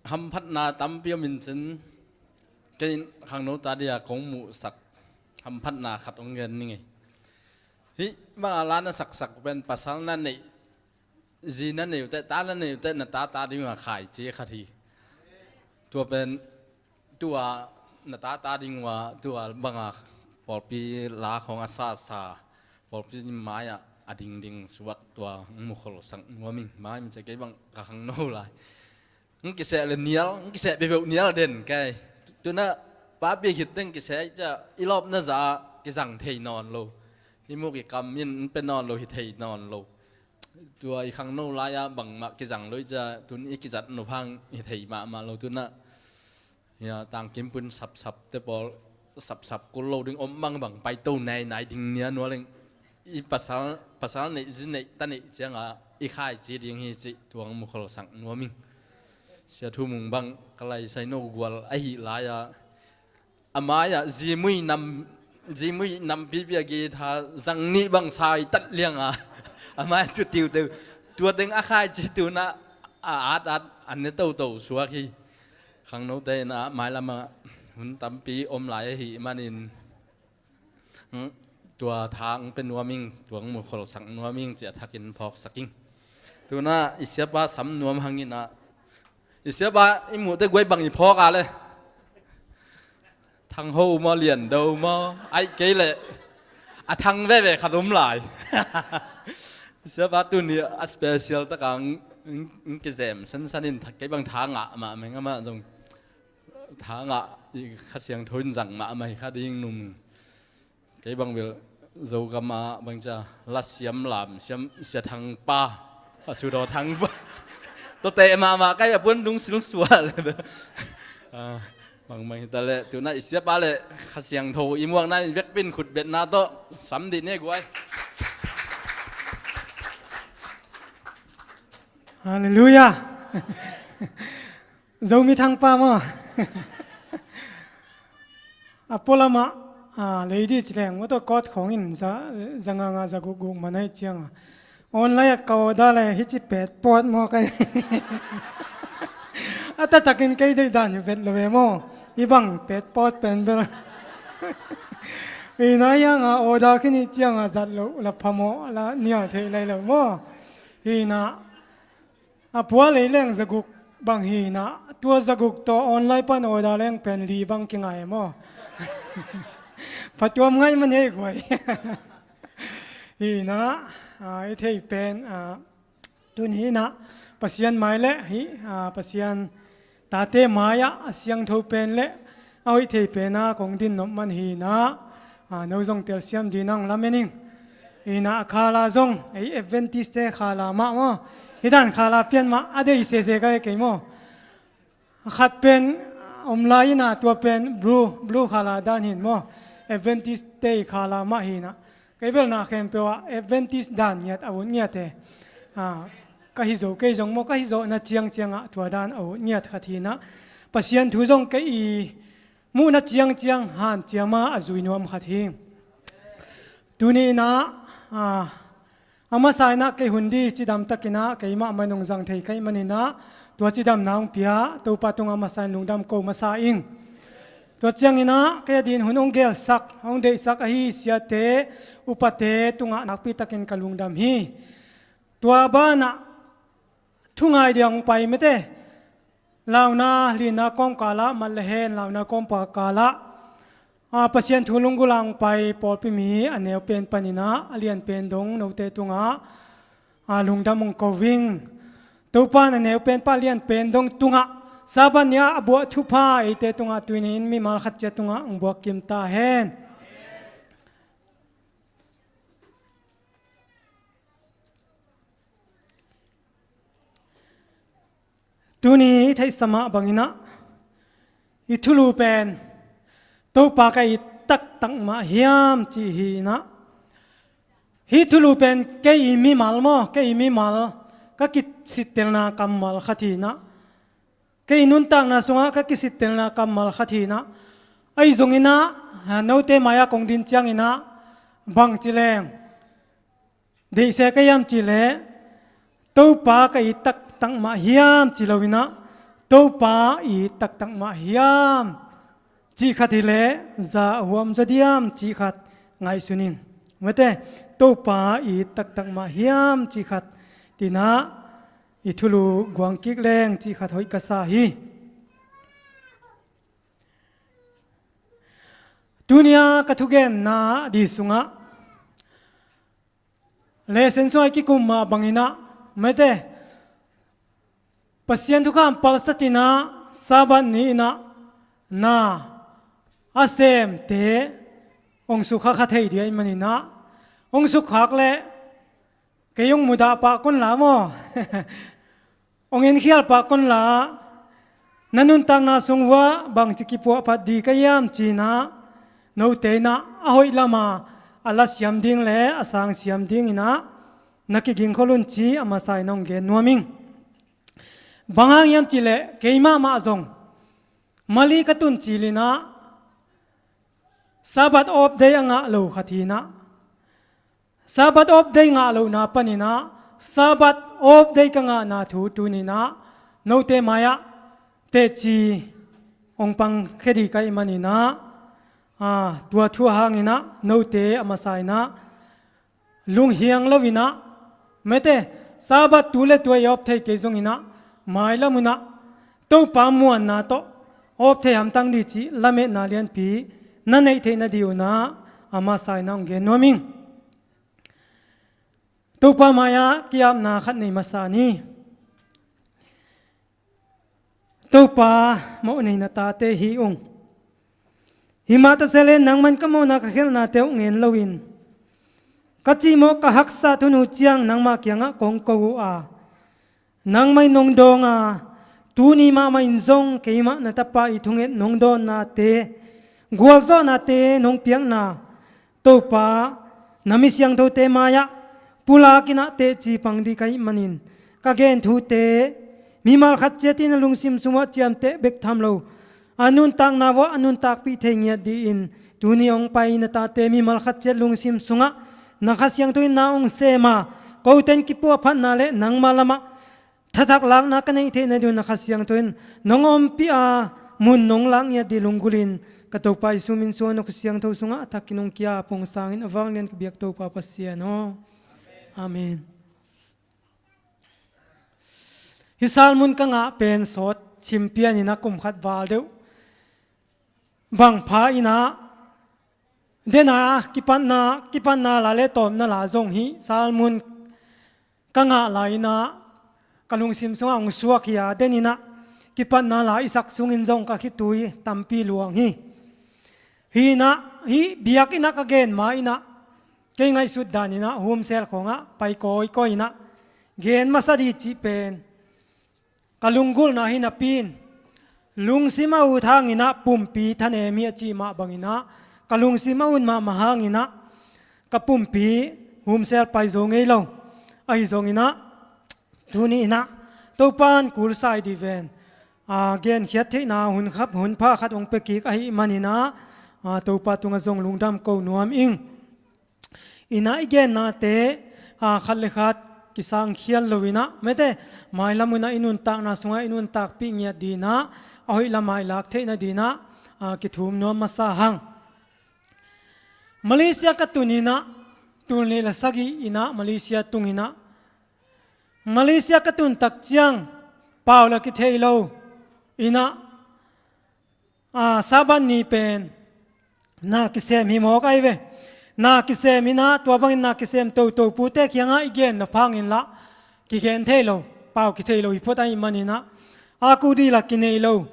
Speaker 3: hầm phát na tắm bia mình chân cái khang nấu ta đi à cũng mù sặc hầm phát na khát ông gen như hi mà lá nó sặc sặc bên pasal na này gì nó nhiều té ta nó nhiều té là ta đi mà khải chế khát hiตัวเป็นตัวนาตาตาดิงว่าตัวบางอ่ะปอลปีลาของอาซาซาปอลปีไม้อ่ะอดิงดิงสวักตัวมุขลสังว่ามิงไม้มันจะเก็บบางกะขังโน่เลยงั้นกิเสะเลยเนียลงั้นกิเสะไปแบบเนียลเด่นแกตัวน่ะป้าเบียคิดตั้งกิเสะจะอีรอบน่าจะกิสั่งเทนอนโลที่มุกิกรรมยันเป็นนอนโลหิเทนอนโลตัวอีขังโน่ลายอ่ะบางมากิสั่งโลจะตัวนี้กิจัดโนพังหิเทมาโลตัวน่ะเนี่ยต่างกิมปุ่นสับแต่พอสับกุโลดึงอมบางไปตู้ในดึงเนื้อนัวเลยอีภาษาในจีนในตอนนี้เจ้าอีข่ายจีดิงฮีจีตัวมุขลสังนัวมิงเสียทุ่มุงบางกลายใส่โนกวลไอหิลายอามาจีมุยนำปีเบียกีท่าจังนี้บางสายตัดเลี้ยงอามาตัวดึงอาข่ายจีตัวน่ะอันนี้โตสัวขี้ข้างโน้นแต่นะหมายละมาหุ่นตั้มปีอมหลายหิมานินตัวทางเป็นนัวมิงตัวมุขลสังนัวมิงจะทักินพอกสักกิ้งตัวน่ะอิเสียบ้าสำนัวมังกินนะอิเสียบ้าอิหมูได้กวยบังอีพอกอะไรทางหูมาเลียนดูมาไอ้เกลี่ยทางเว่ขนมหลายอิเสียบ้าตัวนี้สเปเชียลตะกังกิเซมสันนินทักเก็บบางทางมาเหมือนกันมาจงทางข้าเสียงทุนสั่งมาไม่ข้าดิ้งนุ่มเก็บบางเวลโจกมาบางจะลัดเสียมหลามเสียทางป่าสุดทางตัวเตะมาใกล้แบบพ้นดุงสิลุงสวนเลยบางแต่ละตัวนั้นเสียป้าเลยข้าเสียงโทอีม่วงนั้นเวกเป็นขุดเบ็ดนาโตสำดิเนี่ยกูไอ้
Speaker 2: ฮาเลลูยาเรามีทางป่ามั้งอพอลมาเลยดีจริงว่าตัวกอดของอินจะงาจะกุกมันให้เจียงออนไลน์ก็ได้เลยฮิจิเป็ดปอดมั้งกันแต่ตะกินใครได้ด่านอยู่เป็ดเลยมั้งอีบังเป็ดปอดเป็นเบลอีนั่นยังโอดาคินิเจียงจัดละพมละเนี่ยเทเลยเลยมั้งอีน่ะพวกเลยเลี้ยงจะกุกบางทีนะตัวจะกุกตัวออนไลน์ปันโอดาเลี้ยงเป็นรีบางกิงไงมั้งปัจจุบันไงมันยังไงอีนะไอ้ที่เป็นตัวนี้นะปัศยันหมายเละฮีปัศยันตาเตมายะเสียงทูเป็นเละเอาไอ้ที่เป็นนะของดินนมันฮีนะน้องจงเตียเสียมดีนังละเมนิงอีนะข้าลาจงไอ้เอเวนติสเตข้าลามามั้งฮิดันข้าลาเปลี่ยนมาอะไรเสียก็ไอ้กี่มั้งขัดเป็นอมลายนะตัวเป็นบลูข้าลาด้านหินมั้งเอเวนติสเตข้าลามาฮีนะก็เบลนาเข้มเปว่าเอเวนติสด้านเนี่ยอาวุธเนี่ยเตก็ฮิโซก็จงโมก็ฮิโซน่ะเจียงตัวด้านอาวุธเนี่ยขัดทีนะปัศยันทุจงก็อีมูน่ะเจียงหันเจียมาอาจุยนวมขัดทีตัวนี้นะอามาสายนะก็หุ่นดีจิดำตะกินะก็อีมาไม่นงจังเทก็อีมันนี่นะตัวจิดำน้องเปียตัวปัตุงอามาสายลุงดำโกมาสายอิงตัวเจียงนี่นะก็ดินหุ่นองเกลสักองเดสักอหิเสียเตอุปเตตุงนักปีตะกินกลุงดำฮีตัวบ้านน่ะทุ่งไอเดียงไปไม่เต้เหล่านาลีนากองกาละมันเลเฮนเหล่านากองปากาละปัศยันทุลุงกุลังไปปอดพิมีอันเนวเป็นปนินะเลียนเป็นดงนวเตตุงลุงดำมงกวิงตัวป้านอันเนวเป็นป้าเลียนเป็นดงตุงซาบันยาบัวทุพาไอเตตุงตุนินมีมาลขัดเจตุงบัวกิมตาเฮนตัวนี้ไทยสมะบางอินะอิทุลูเป็นตัวปากไอตักมาเฮียมจีฮีนะฮิทุลูเป็นแกอิมีมัลโมแกอิมีมัลก็กิสิเตลนากรรมมัลขัดีนะแกอินุนตังนาสงะก็กิสิเตลนากรรมมัลขัดีนะไอจงอินะโนเตมายากงดินเจียงอินะบางจิเลง de se ka yam chi le to pa ka i tak tang ma hiam chi lovina to pa i tak tang ma hiam chi khat hi le za huam za diam chi khat ngai sunin mate to pa i tak tang ma hiam chi khat tina i thulu guang kik leng chi khat hoi ka sa hi dunia ka thugen na di sunga le sen soi ki kum ma bangina mate pasien thu kam palsatina saban ni na asem te ong su kha kha thei di ai manina ong su khak le ke yong muda pa kon la mo ong en khial pa kon la nanun tang na sungwa bang chiki po phat di ka yam china no te na a hoi lama ala siam ding le asang siam ding ina nakiging kholun chi ama sai nong ge nuaming bangang yam chile keima ma zong mali katun chilina sabat of day anga lo khathina sabat of day nga lo na panina sabat of day ka nga na thu tunina no te maya te chi ong pang khedi kai manina tua thu hangina no te ama sai na lung hiang lovina mete sabat tule tua yop thei ke zongina mai lamuna to pa muan na to op the ham tang di chi lame na lian pi na nei the na diuna ama sai nang ge noming to pa maya kiam na khat nei masani to pa mo nei na ta te hi ong himata selen nang man kamo na ka khel na te ngen lowin kachi mo ka haksa thunu chiang nang ma kyanga kong ko a nang mai nong donga tuni ma mai zong keima na tapa i thunget nong don na te guazo na te nong piang na to pa nami siang tho te maya pula kina te chi pang di kai manin ka gen thu te mi mal khat che tin lung sim suma chiam te bek tham lo anun tang na wo anun tak pi the ngia di in tuni ong pai na ta te mi mal khat che lung sim sunga na kha siang tho na ong se ma ko ten ki pu phan na le nang malama thatak lang na kanai the na du na khasyang toin nongom pi a mun nong lang ya dilunggulin kato pa isumin so no khasyang tho sunga thakinong kya pong sangin awang len biak to pa pasya no amen hisalmun ka nga pen sot chimpian ina kum khat wal deu bang pha ina dena kipan na la le tom na la zong hi salmun ka nga la ina kalung sim sunga ong suak ya denina kipan na la isak sungin zong ka khitui tampi luang hi biak ina ka gen ma ina ke ngai sud danina hum sel khonga pai koi na gen masadi chi pen kalunggul na hina pin lung sima u thang ina pumpi thane mi chi ma bangina kalung sima un ma mahangina ka pumpi hum sel pai zong ei lo ai zong ina tuni ina to pan kul sai di ven gen khiat the na hun khap hun pha khat ong pe ki ai manina to pa tunga zong lungdam ko nuam ing ina igen na te khal le khat kisang khial lovina mete mai lamuna inun tak na sunga inun tak pi nya dina ahoi lamai lak the na dina ki thum no masa hang Malaysia ka tunina tulni la sagi ina Malaysia tungina Malaysia katun tak chiang Paula ki thailo ina saban ni pen na kisem hi mo kai ve na kisem ina to bang na kisem to pute kyanga igen na phangin la ki gen thailo pau ki thailo hi photai manina aku di la kineilo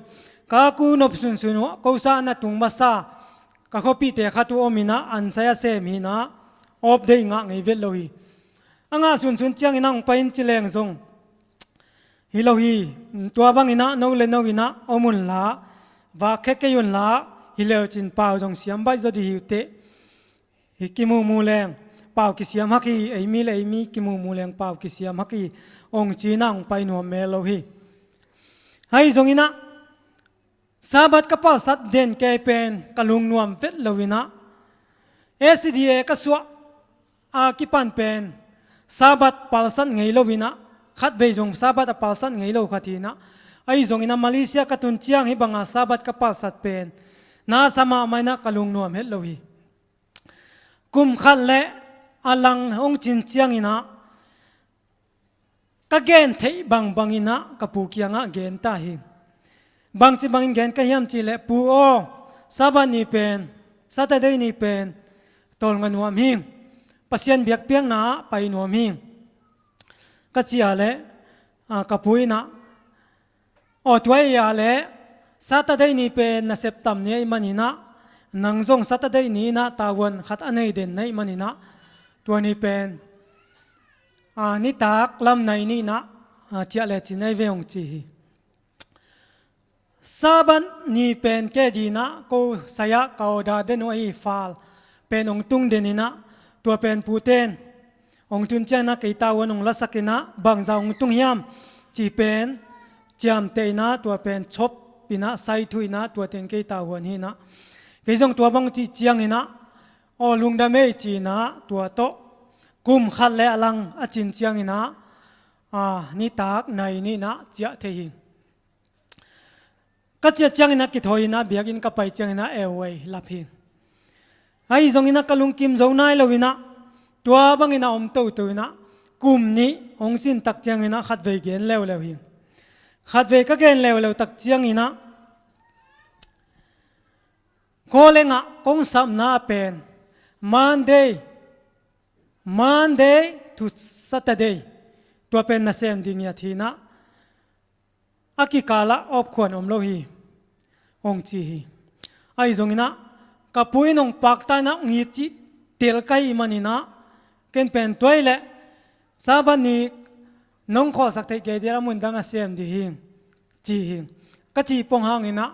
Speaker 2: ka ku nop sun sun ko sa na tung masa ka khopi te khatu omina an saya se mi na op dei nga ngai vel lo hi anga sun chiang inang pain chileng zong hilohi tua bang ina no le no ina omun la wa kheke yun la hileu chin pau jong siam bai zo di te hikimu mu leng pau ki siam haki ei mi le mi kimu mu leng pau ki siam haki ong chinang pai no me lo hi hai zong ina sabat kapal sat den ke pen kalung nuam vet lovina SDA ka suwa kipan pen ซาบัดปัลสันไงโลวินะขัดเวจงซาบัดปัลสันไงโลขัดทีนะไอจงอินามาเลเซียกัตุนเชียงให้บังอาซาบัดกับปัลสัตเป็นนาสมาไม่นักกลุงนวมเฮลโลวีกุมขันเละอลังองจินเชียงอินะก็เกณฑ์เทบังบังอินะกับปูกียงะเกณฑ์ตาหิงบางจีบางเกณฑ์ก็ยามจีเละปูโอซาบัดนี่เป็นซาตาเดนี่เป็นตอลงันวมหิงปัศยันเบียกเปียงนาไปนวมหิงก็จีอะไรกับปุยนะตัวเออะไรซาตาเดนี่เป็นนาเซปตัมเนี่ยมันนี่นะนังซงซาตาเดนี่นะตาวันขัดอันไหนเด่นในมันนี่นะตัวนี้เป็นนี่ตากลำในนี่นะเจ้าเล็กจีในเวงจีซาบันนี่เป็นแก่ดีนะกูสยะเกาดาเดนไอฟาลเป็นองตุงเดนินะตัวเป็นปูเตนองตุนเจนะกิตาวันองลัสกินะบางจาองตุงยามจีเป็นจามเตนะตัวเป็นชบปีนะไซทุยนะตัวเต็งกิตาวันนี้นะกิจงตัวบางจีเจียงนะลุงดาเมจีนะตัวโตกุมขัดและลังอจินเจียงนะนี่ตากในนี่นะเจ้าเทียงก็เจ้าเจียงนะกิทอยนะเบียกินกับไปเจียงนะเอวไว้ลับเพียงไอ้ทรงนะกลุงกิมทรงนายเลวินะตัวบางนะอมตัวนะกุมนี้องค์สินตักเจียงนะขัดเวเกนเลวเพียงขัดเวก็เกนเลวตักเจียงนะโคเลงะกงสัมนาเป็นMonday to Saturday ตัวเป็นนาเซมดิ่งยาทีนะอากิกาละอบขวนอมโลหีองจีฮีไอจงนะกับปุยนงปักตานะงีจิเตลไกมันนี่นะเกินเป็นตัวเละซาบันนี้น้องขอสักเทเกเดียมุนดังอาเซียมดีหิงจีหิงก็จีปงหางนี่นะ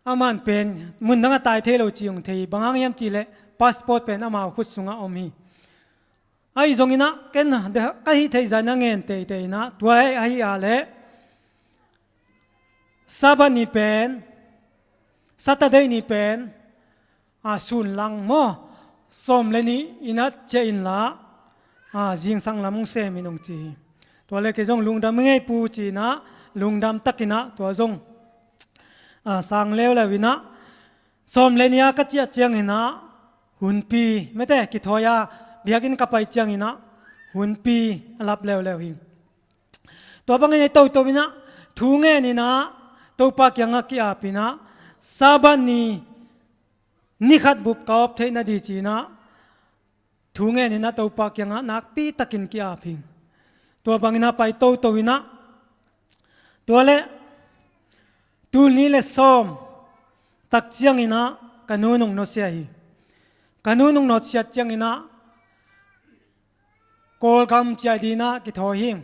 Speaker 2: อามันเป็นมุนดังตายเทโลจีองเทบางหางยามจีเละพาสปอร์ตเป็นอามาขุดสุงอาอมีไอ้จงอินะเกินเด็กก็ฮิตให้ใจนังเงินเตยนะตัวไอ้อะไรซาบันนี่เป็นสัตย์เดย์นี่เป็นสุนลังโมสมเลนี่อินัดเจอินละจิงสังลำมุงเซมินงจีตัวเล็กจงลุงดำไม่ปูจีนะลุงดำตักกินะตัวจงสังเลวเลยวินะสมเลนี่ก็เจียเจียงอินะหุ่นปีไม่แต่กิทอยาเบียกินกับไปเจียงอินะหุ่นปีรับเลวหิงตัวบางอย่างตัววินะทูเงินนี่นะตัวปากยังกี้อาปีนะซาบันนี่นิขัดบุบกอบเทนดีจีนะทูเงินนี่นะตัวปากยังนักปีตะกินกี้อาพิงตัวบางอย่างไปตัววินะตัวเล่ตัวนี้เล่ซ้อมตักเจียงอินะกันนู้นงนเสียฮีกันนู้นงนเสียเจียงอินะโกลกำเจียดีนะกิทอหิง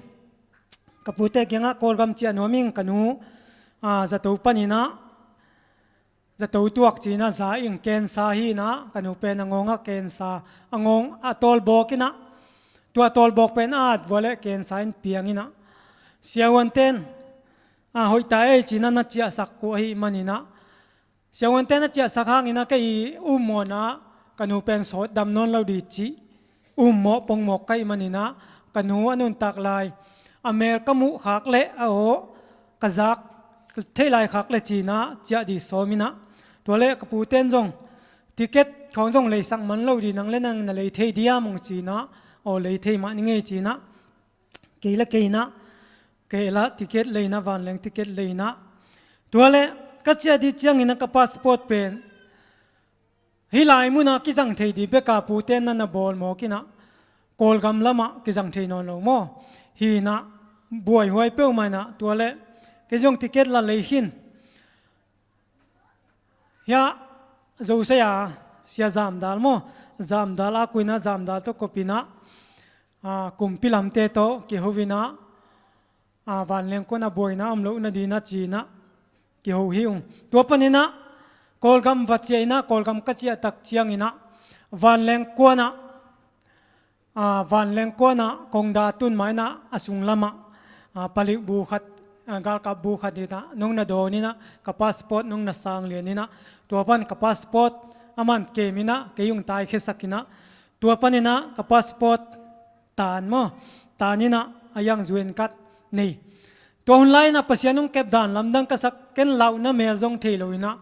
Speaker 2: กับปุเตกิงะโกลกำเจียนวมิงกันนู้จะตัวปนินะจะตัวตัวจีนะซาอิงเกนซาฮีนะกันนู้เป็นงงะเกนซางงตอลบอกินะตัวตอลบอกเป็นวอลเลเกนซาอินเปียงินะเสียวันเต้นหอยตาจีนะนัดเจียสักกูฮีมันนะเสียวันเต้นนัดเจียสักหางินะก็โมนะกันนู้เป็นสดดำนนเราดีจีหมอปงหมอกไก่มันนี่นะกันหัวนุ่นตักลายอเมริกามุขักเละกะซักเทลายขักเละจีนะเจ้าดีโซมินะตัวเละกระปูเต้นจงติเก็ตของจงเลยสั่งมันเราดีนังเล่นนังเลยเทเดียมงจีนะเลยเทมันนี่ไงจีนะเกละติเก็ตเลยนะวันแรงติเก็ตเลยนะตัวเละก็เจ้าดีเจียงนี่นะกับพาสปอร์ตเป็นฮิลายมุนักกิจังเทดีเบกาปูเตนนันบอลโมกินะโกลกำละมะกิจังเทนอนลงโมฮีนะบวยหวยเป้ามานะตัวเล่กิจงติเกตละเลยหินยาโจเซียเสียจามดัลโมจามดัลอากุยนะจามดัลโตกปินะกุมพิลัมเตโตกิฮวินะวันเลงคนบวยนะอมโลนะดีนะจีนะกิฮวิงตัวปนินะโกลกำวัดเจียนะโกลกำกัจเจียตักเชียงอินะวันเลงกวนะคงดาตุนไม้นะอสุงลามะผลิตบูขัดกาลกับบูขัดนี่นะน้องนาโดนี่นะกับพาสปอร์ตน้องนาสังเลียนี่นะตัวปันกับพาสปอร์ตอามันเกมินะเกยุงตายเคสักินะตัวปันนี่นะกับพาสปอร์ต ตานมอตานี่นะอายังจวนกัดนี่ตัวหุ่นไล่นะปัสยานุ่งเก็บด่านลำดังกษักเก็นเหล่านะเมลจงเทลวินะ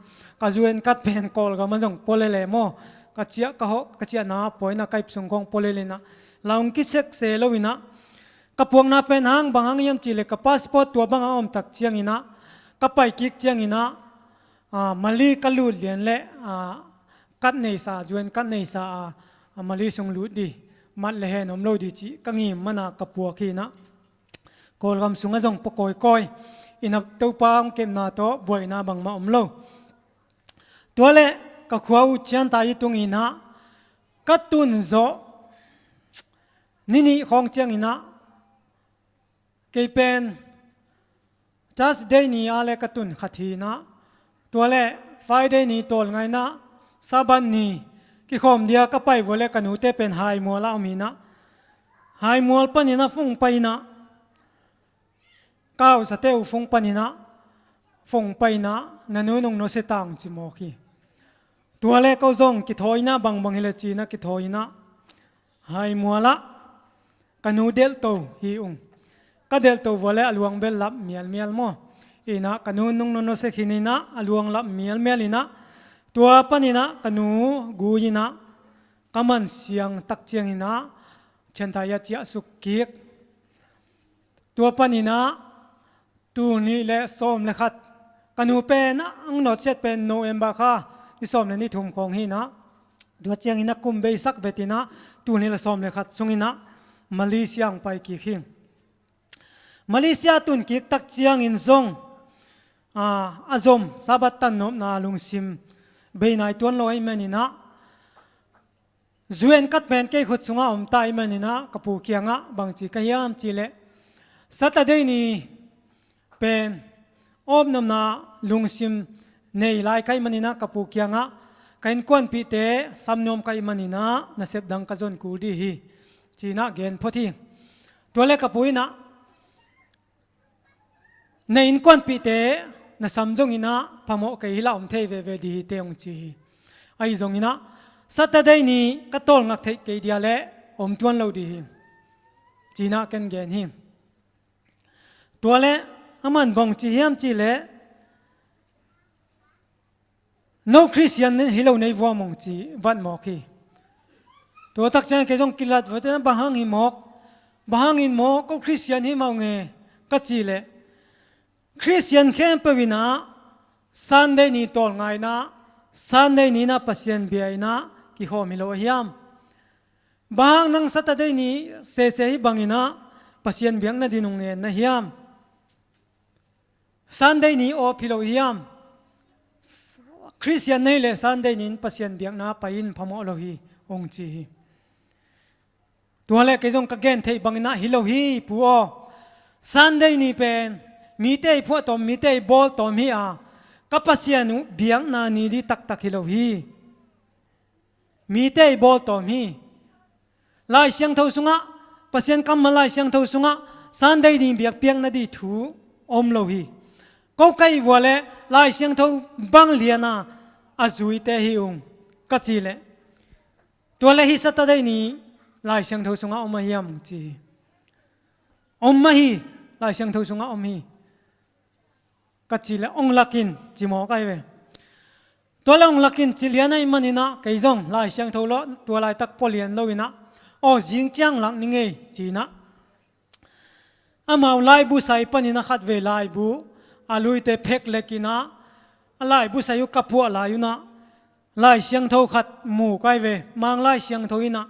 Speaker 2: ก็จวนกัดเป็นกอลก็มันจงโปเลเลมอก็เจียก็หก็เจียนาปอยนะไกป์สงกองโปเลเลนะลาวกิเซกเซลวินะกับพวกนาเป็นหางบางหางยามจีเลกับพาสปอร์ตตัวบางอมตักเจียงอินะกับไปกิกเจียงอินะมาลีกัลูเลียนเละกัดในสาจวนกัดในสามาลีสงลุดดีมัดเลหนอมโลดีจีกังยิมมันกับพวกขี้นะกอลกำสุงจงปกอยอินับตัวปางเก็บนาโตบ่อยนาบางมาอมโลตัวเละกับขวาอุจยันตายตรงอินะกัดตุนโซนี่ของเจียงอินะเกยเป็นจัสเดนีอะไรกัดตุนขัดทีนะตัวเละไฟเดนีตัวไงนะซาบันนีกิคอมเดียก็ไปวัวเล็กกันหูเตเป็นไฮมัวละมีนะไฮมัวปนินะฟุ้งไปนะก้าวสเตลฟุ้งปนินะฟุ้งไปนะนันนูนงโนเสตังจิโมกีตัวเล็กก็ส่งกิทอยนะบางเฮลจีนะกิทอยนะไฮมัวละกันหูเดลโตฮีอุงก็เดลโตวัวเล็กลวงเบลลับเมียลโมอีนะกันหูนงโนเสขินีนะลวงลับเมียลีนะตัวปนินะกันูกูยินะกำมันเสียงตักเจียงหินะเช่นทายาเจียสุกิกตัวปนินะตูนี้และส้มและขัดกันูเป็นอังนอดเช็ดเป็นโนเอมบาคาที่ส้มในนิทุมของหินะตัวเจียงหินะกุมเบสักเบตินะตูนี้และส้มและขัดทรงหินะมาเลเซียไปกี่ขิงมาเลเซียตุนกิกตักเจียงหินทรงอาจมซาบัตตันนบนาลุงซิมเบย์นายตัวลอยมันนี่นะจวนกัดเป็นเกี่ยขุดสงอมตายมันนี่นะกับผู้เคียงะบางทีก็ยามจีเละสัตว์เดนี่เป็นอมนำนาลุงซิมในลายไก่มันนี่นะกับผู้เคียงะกันกวนปีเตะสำนมไก่มันนี่นะน่าเสพดังกระจนกูดีฮีจีน่าเกณฑ์พอทีตัวเล็กกับผู้นะในอินกวนปีเตะน่ะสำจงอินะพะโมกะฮิลาอมเทเวเวดีเตองจีไอจงอินะสัตย์ได้นี้ก็ตอลงักเทเกดียเละอมจวนเราดีจีน่ากันเกณฑ์หิตัวเละอามันบงจีเฮียมจีเละno Christianฮิลาในวัวมงจีวัดหมอกฮีตัวตักใจเกจงกิลัดวัดนั้นบางหิมอกบางหิมอกก็คริสเตียนหิมเอาเงก็จีเละคริสเตียนเข้มไปวินาซันเดนี่ตอลไงนะซันเดนี่นะปัสยันเบียนะกิโฮมิโลฮิยามบางนังสัตย์เดนี่เสเสฮิบังอินะปัสยันเบียงนะดินุงเงินนะฮิยามซันเดนี่โอพิโลฮิยามคริสเตียนนี่เลยซันเดนี่ปัสยันเบียงนะไปอินพะโมโลฮีองจีตัวเล็กจงกะเกนเทบังอินะฮิโลฮีปัวซันเดนี่เป็นมีเตยพวกตอมมีเตยบอลตอมฮีอากับปัสยานุเบียงนานีดีตักตักฮิโลฮีมีเตยบอลตอมฮีลายเสียงเท่าสุงะปัสยานกำมาลายเสียงเท่าสุงะสันได้ดีเบียกเปียงนาดีถูอมโลฮีก็ใกล้วัวเล่ลายเสียงเท่าบังเลียนาอาจุยเตฮิอุงกัจจิเลตัวเล่ฮิสัตได้นี้ลายเสียงเท่าสุงะอมมาฮิยามจีอมมาฮีลายเสียงเท่าสุงะอมฮีกัจจิเลองลักินจิโมกัยเวตัวละองลักินจิเลียนไอมันนี่นะไก่จงลายเสียงเท่าล้อตัวลายตักปอเลียนโลวินะโอ้จิงจังหลังนี่ไงจีนะอามาลายบุษายปนินะขัดเวลายบุอาลุยเตเพกเล็กินะลายบุษายุกับพวกลายอยู่นะลายเสียงเท่าขัดหมู่กัยเวมังลายเสียงเท่าอินะ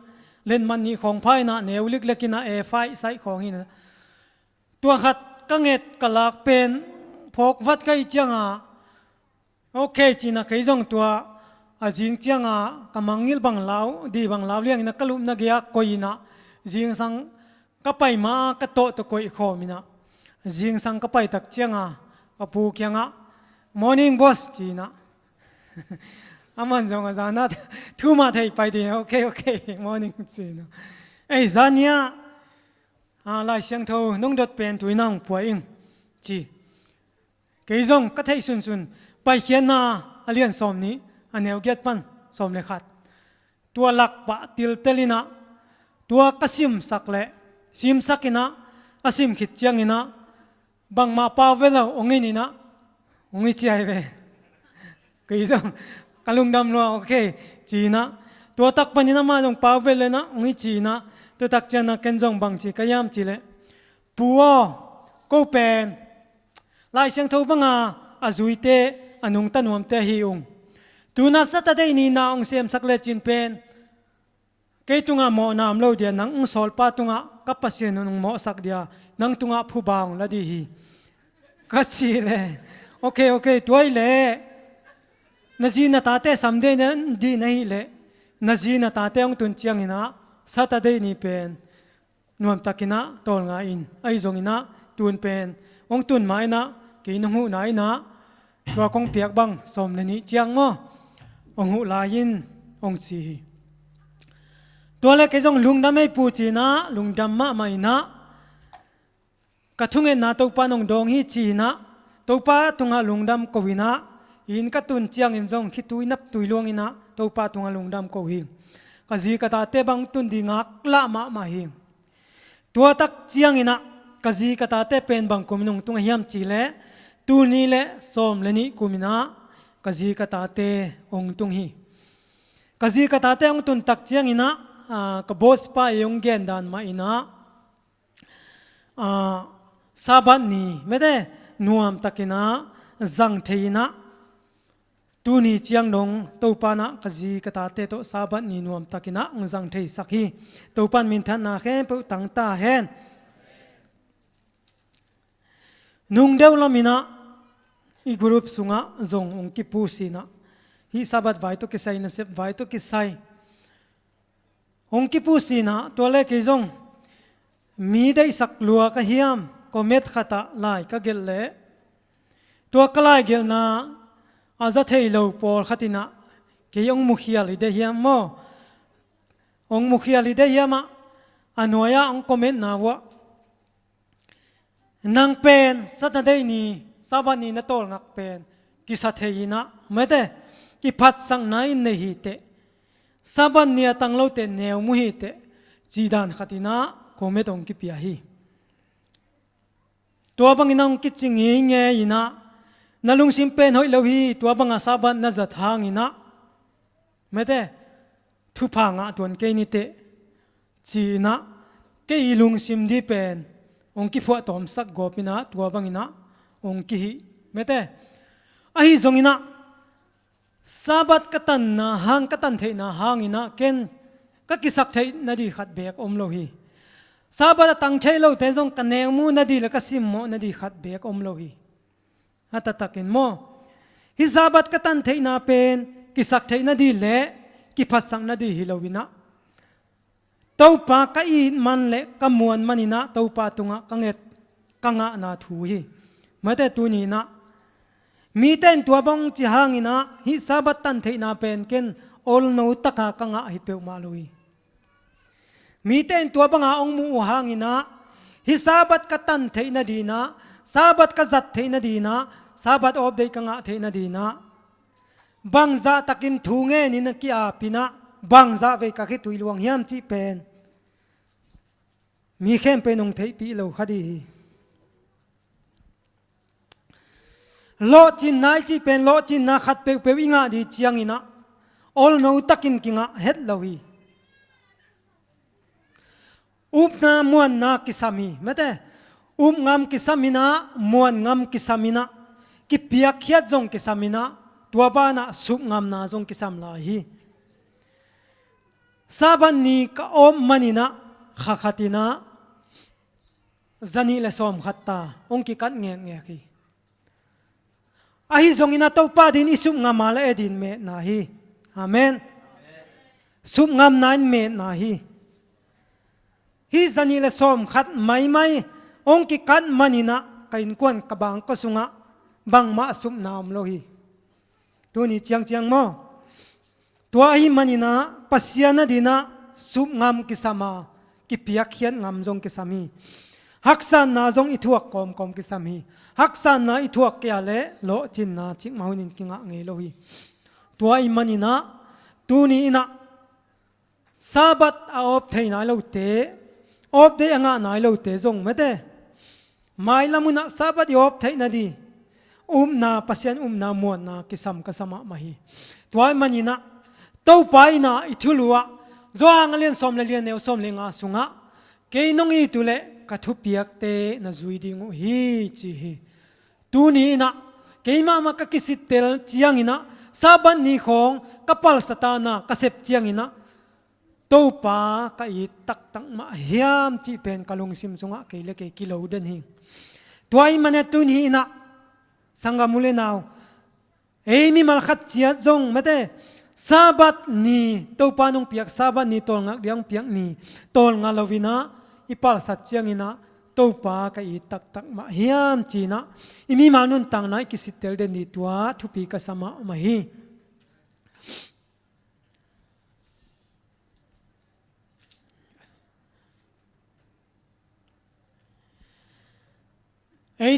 Speaker 2: เล่นมันนี่ของไพ่นะเนวลิกเล็กินะไฟใส่ของอินะตัวขัดกังเงตกลากเป็นพกวัดไก่เจียงโอเคจีน่ะไก่จงตัวจิงเจียงกำมังงิลบังลาวดีบังลาวเลี้ยงนักลุมนักยากอยนะจิงสังก็ไปมากระโตตะกอยขอมินะจิงสังก็ไปตักเจียงกับผู้เคียงmorning boss จีนะอามันจงอาจารย์นะทูมาไทยไปดีโอเค morning จีนะไอ้จานเนี้ยลายเสียงเท่าน้องดดเป็นตัวนั่งป่วยเองจีเกยจงก็ไทยสุนไปเขียนนาเรียนสอมนี้อันเนี้ยเกียรติปันสอมเลยขัดตัวหลักปะติลเตลินะ ตัวกสิมสักเละซิมสักอินะอาซิมขิดเจียงอินะบางมาปาเวลาองค์นี้นะองค์นี้เจียไปก็อีจังกลุงดำรัวโอเคจีนะตัวตักปันนี้นะมาจงปาเวลนะองค์นี้จีนะตัวตักเจนะเกนจงบางจีก็ยามจีเลยปัวกูเป็นลายเสียงทูบังอาจุยเตอนุงตันวมเตฮิองตัวนัสตะได้นี่นาองเสียมสักเลจินเป็นเกตุงะโมนามโลเดียนังอุสอลปาตุงะกับปัสเซนนงโมสักเดียนังตุงะผู้บางละดีฮีกัจจีเลยโอเคตัวอีเล่นาจีนาตาเตสัมเดนดีนะฮีเล่นาจีนาตาเตองตุนเชียงอินะสัตได้นี่เป็นนวมตะกินะตอลงาอินไอจงอินะตุนเป็นองตุนไม้นะกีนหูไหนนะตัวคงเปียกบังสมเลนี้เจียงง้อองหูลายินองสีตัวเล็กก็จงลุงดำไม่ปูจีนะลุงดำมาไม่นะกระทุ่งเงินนะตัวป้านองดองฮีจีนะตัวป้าตุงหาลุงดำกวินะอินกระตุนเจียงอินจงคิดตุยนับตุยลวงอินะตัวป้าตุงหาลุงดำกวิกะจีกะตาเตบังตุนดีงักละมาหิงตัวตักเจียงอินะกะจีกะตาเตเป็นบังกุมินงตุงเฮียมจีเลตูนี้เลสมเลนี้กุมินะกะจีกะตาเตองตุงฮีกะจีกะตาเตองตุนตักเจียงอินะกบอสปายงเกนดานมาอินะซาบันนีไม่ได้นวมตะกินะจังเทีนะตูนี่เจียงนงตัวปานะกจีกตาเตโตซาบันนีนวมตะกินะจังเทีสักฮีตัวปันมินทันนาเฮนปุตังตาเฮนนุงเดวลามินะอีกรุ๊ปสุงะจงองกิปูสีนะฮีซาบัดไว้ตุกิไซนะเซบไว้ตุกิไซองค์กิปูสีนะตัวเล็กอีจงมีได้สักลัวก็เฮียมก็เม็ดขตะลายก็เกลเล่ตัวกลายเกลนะอาจจะเที่ยวปอลขตินะเกี่ยงมุขยาลิเดียมโมองมุขยาลิเดียมอันวายองก็เม็ดนาวะนางเป็นสัตว์ได้นี่สาบันนี่นัตโตลงักเป็นกิสัตเทีนะไม่ได้กิพัดสังนายในหิเตซาบันเนียตังโลเตเนวมุฮิเตจีดานขัตินะโคเมตองกิปิยาฮีตัวบังอินังกิจิงเงยนะนาลุงซิมเป็นหอยเลวีตัวบังอาซาบันนาจัดหางอินะไม่ได้ทุพังอ่ะตัวเกนิเตจีนะเกยลุงซิมดีเป็นองกิพวะตอมสักกบินะตัวบังอินะองกิฮิไม่ได้ไอซงอินะซาบัดกตันนะหางกตันเทนะหางอินะเกนก็กิสักเทนาดีขัดเบกอมโลฮีซาบัดตั้งเทโลเตจงกันเนงมูนาดีแล้วก็ซิมโมนาดีขัดเบกอมโลฮีฮัตตะกินโมฮิซาบัดกตันเทนะเป็นกิสักเทนาดีเละกิพัดสังนาดีฮิโลวินะเต้าปากอีมันเละกมวนมันอินะเต้าปาตุงะกังเอ็ดกังะนาทูฮีไม่แต่ตัวนี้นะมีเต้นตัวบังจีหางอินะฮิซาบัตตันเทนาเป็นเกนอลโนตักกังะฮิเปวมาลุยมีเต้นตัวบังอาองมูหางอินะฮิซาบัตกตันเทนาดีนะซาบัตกจัดเทนาดีนะซาบัตอบเดกังะเทนาดีนะบังซาตักินทูเงนินกิอาปินะบังซาเวกักิตุยลวงเฮียมจีเป็นมีเข้มเป็นองเทปีโลคดีโลจินนายจีเป็นโลจินนาขัดเปเปวิงาดีเจียงอินะออลโนตักินกิงะเฮ็ดลวีอุบนามวนนากิสามีไม่ได้อุบงามกิสามีนะมวนงามกิสามีนะกิเปียกเขียดจงกิสามีนะตัวบ้านะสุบงามนาจงกิสามลาฮีซาบันนีก็อมมันินะขัดตินะจันีเลสอมขัดตาองกิกัดเงียเงียฮีอาฮิจงอินะเต้าป้าดินอิสุบงามมาเลเอดินเมนาฮีอาเมนสุบงามนายเมนาฮีฮิจันีเลสอมขัดไม่องกิกัดมันินะกินกวนกบังก็สุงะบังมาสุบนามโลฮีตัวนี้เจียงโมตัวอาฮิมันินะปัสยานาดินะสุบงามกิสามากิเปียกเขียนงามจงกิสามีฮักษานาจงอิทวกกอมกิสามีฮักษานาอิทวกเกียเลโลจินนาจิกมาหุนินกิงะเงโลฮีตัวอิมันินะตัวนี้นะ ซาบัดอาอบเทนายโลเตอบเดยังนายโลเตจงไม่ได้ไม่ละมุนะซาบัดอบเทนดีนาปัสยันนามวนนากิสัมกสมะมาฮีตัวมันนี่นะเต้าไปนะอิทุลัวจวงเลียนสมเลียนเนวสมเลงาสุงะเกยนงอีตุเลกัทุเปียกเตนะจุยดิงฮีจีฮีตูนี้นะเกยมากักิสิเตลจียงอินะซาบันนี่ของกัปลสตานะกเสพจียงอินะเต้าปากะอีตักมาเฮียมจีเป็นกะลงซิมสุงะเกยเลเกยกิโลเดนฮิตัวมันเนี่ยตูนี้นะสังกมุเลนาวมีมัลขัดเจียจงไม่ได้ซาบัดนี่ตัวปานงเปียกซาบัดนี่ตอลงักเดียงเปียกนี่ตอลงาลวินะอีปัลสัจเจียงอินะตัวปากอีตักมาเฮียมจีนะมีมานุนตังนะกิสิเตลเดนดีตัวทุปีกสมามาฮี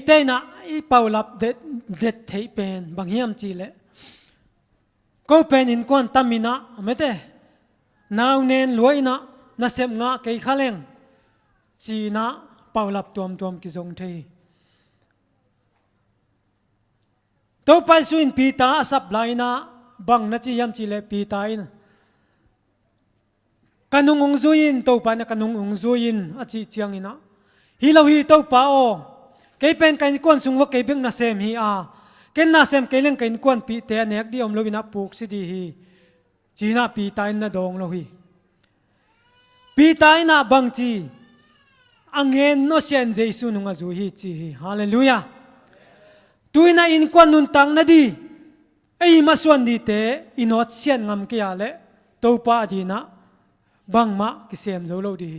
Speaker 2: เตนะอีเป่าลับเด็ดเทเป็นบางเฮียมจีเล่ก็เป็นอินควันตามินะไม่ได้นาวเนนรวยนะน่าเสพงะเกยขเลงจีนะเป่าลับตัวกิจงเทตัวไปสุนปีตาสับไลนะบังนัจียมจีเล่ปีตาอินกันุงองซุยินตัวไปนะกันุงองซุยินอาจีเจียงอินะฮิลาวีตัวป้าโอเกยเป็นกันกวนสุงว่าเกยเบ่งน่าเสมฮีอาเกยน่าเสมเกยเล่นกันกวนปีเตเนกดีอมโลวินาปุกสิดีฮีจีน่าปีตายน่าดองโลฮีปีตายน่าบังจีอังเงินโนเซียนเจสุนุงาจูฮีจีฮีฮาเลลูยาตุยน่าอินกวนนุนตังน่าดีมาส่วนดีเตอินอดเซียนงามเกียเล่ตัวป้าดีน่าบังมากิเซมโจโลดี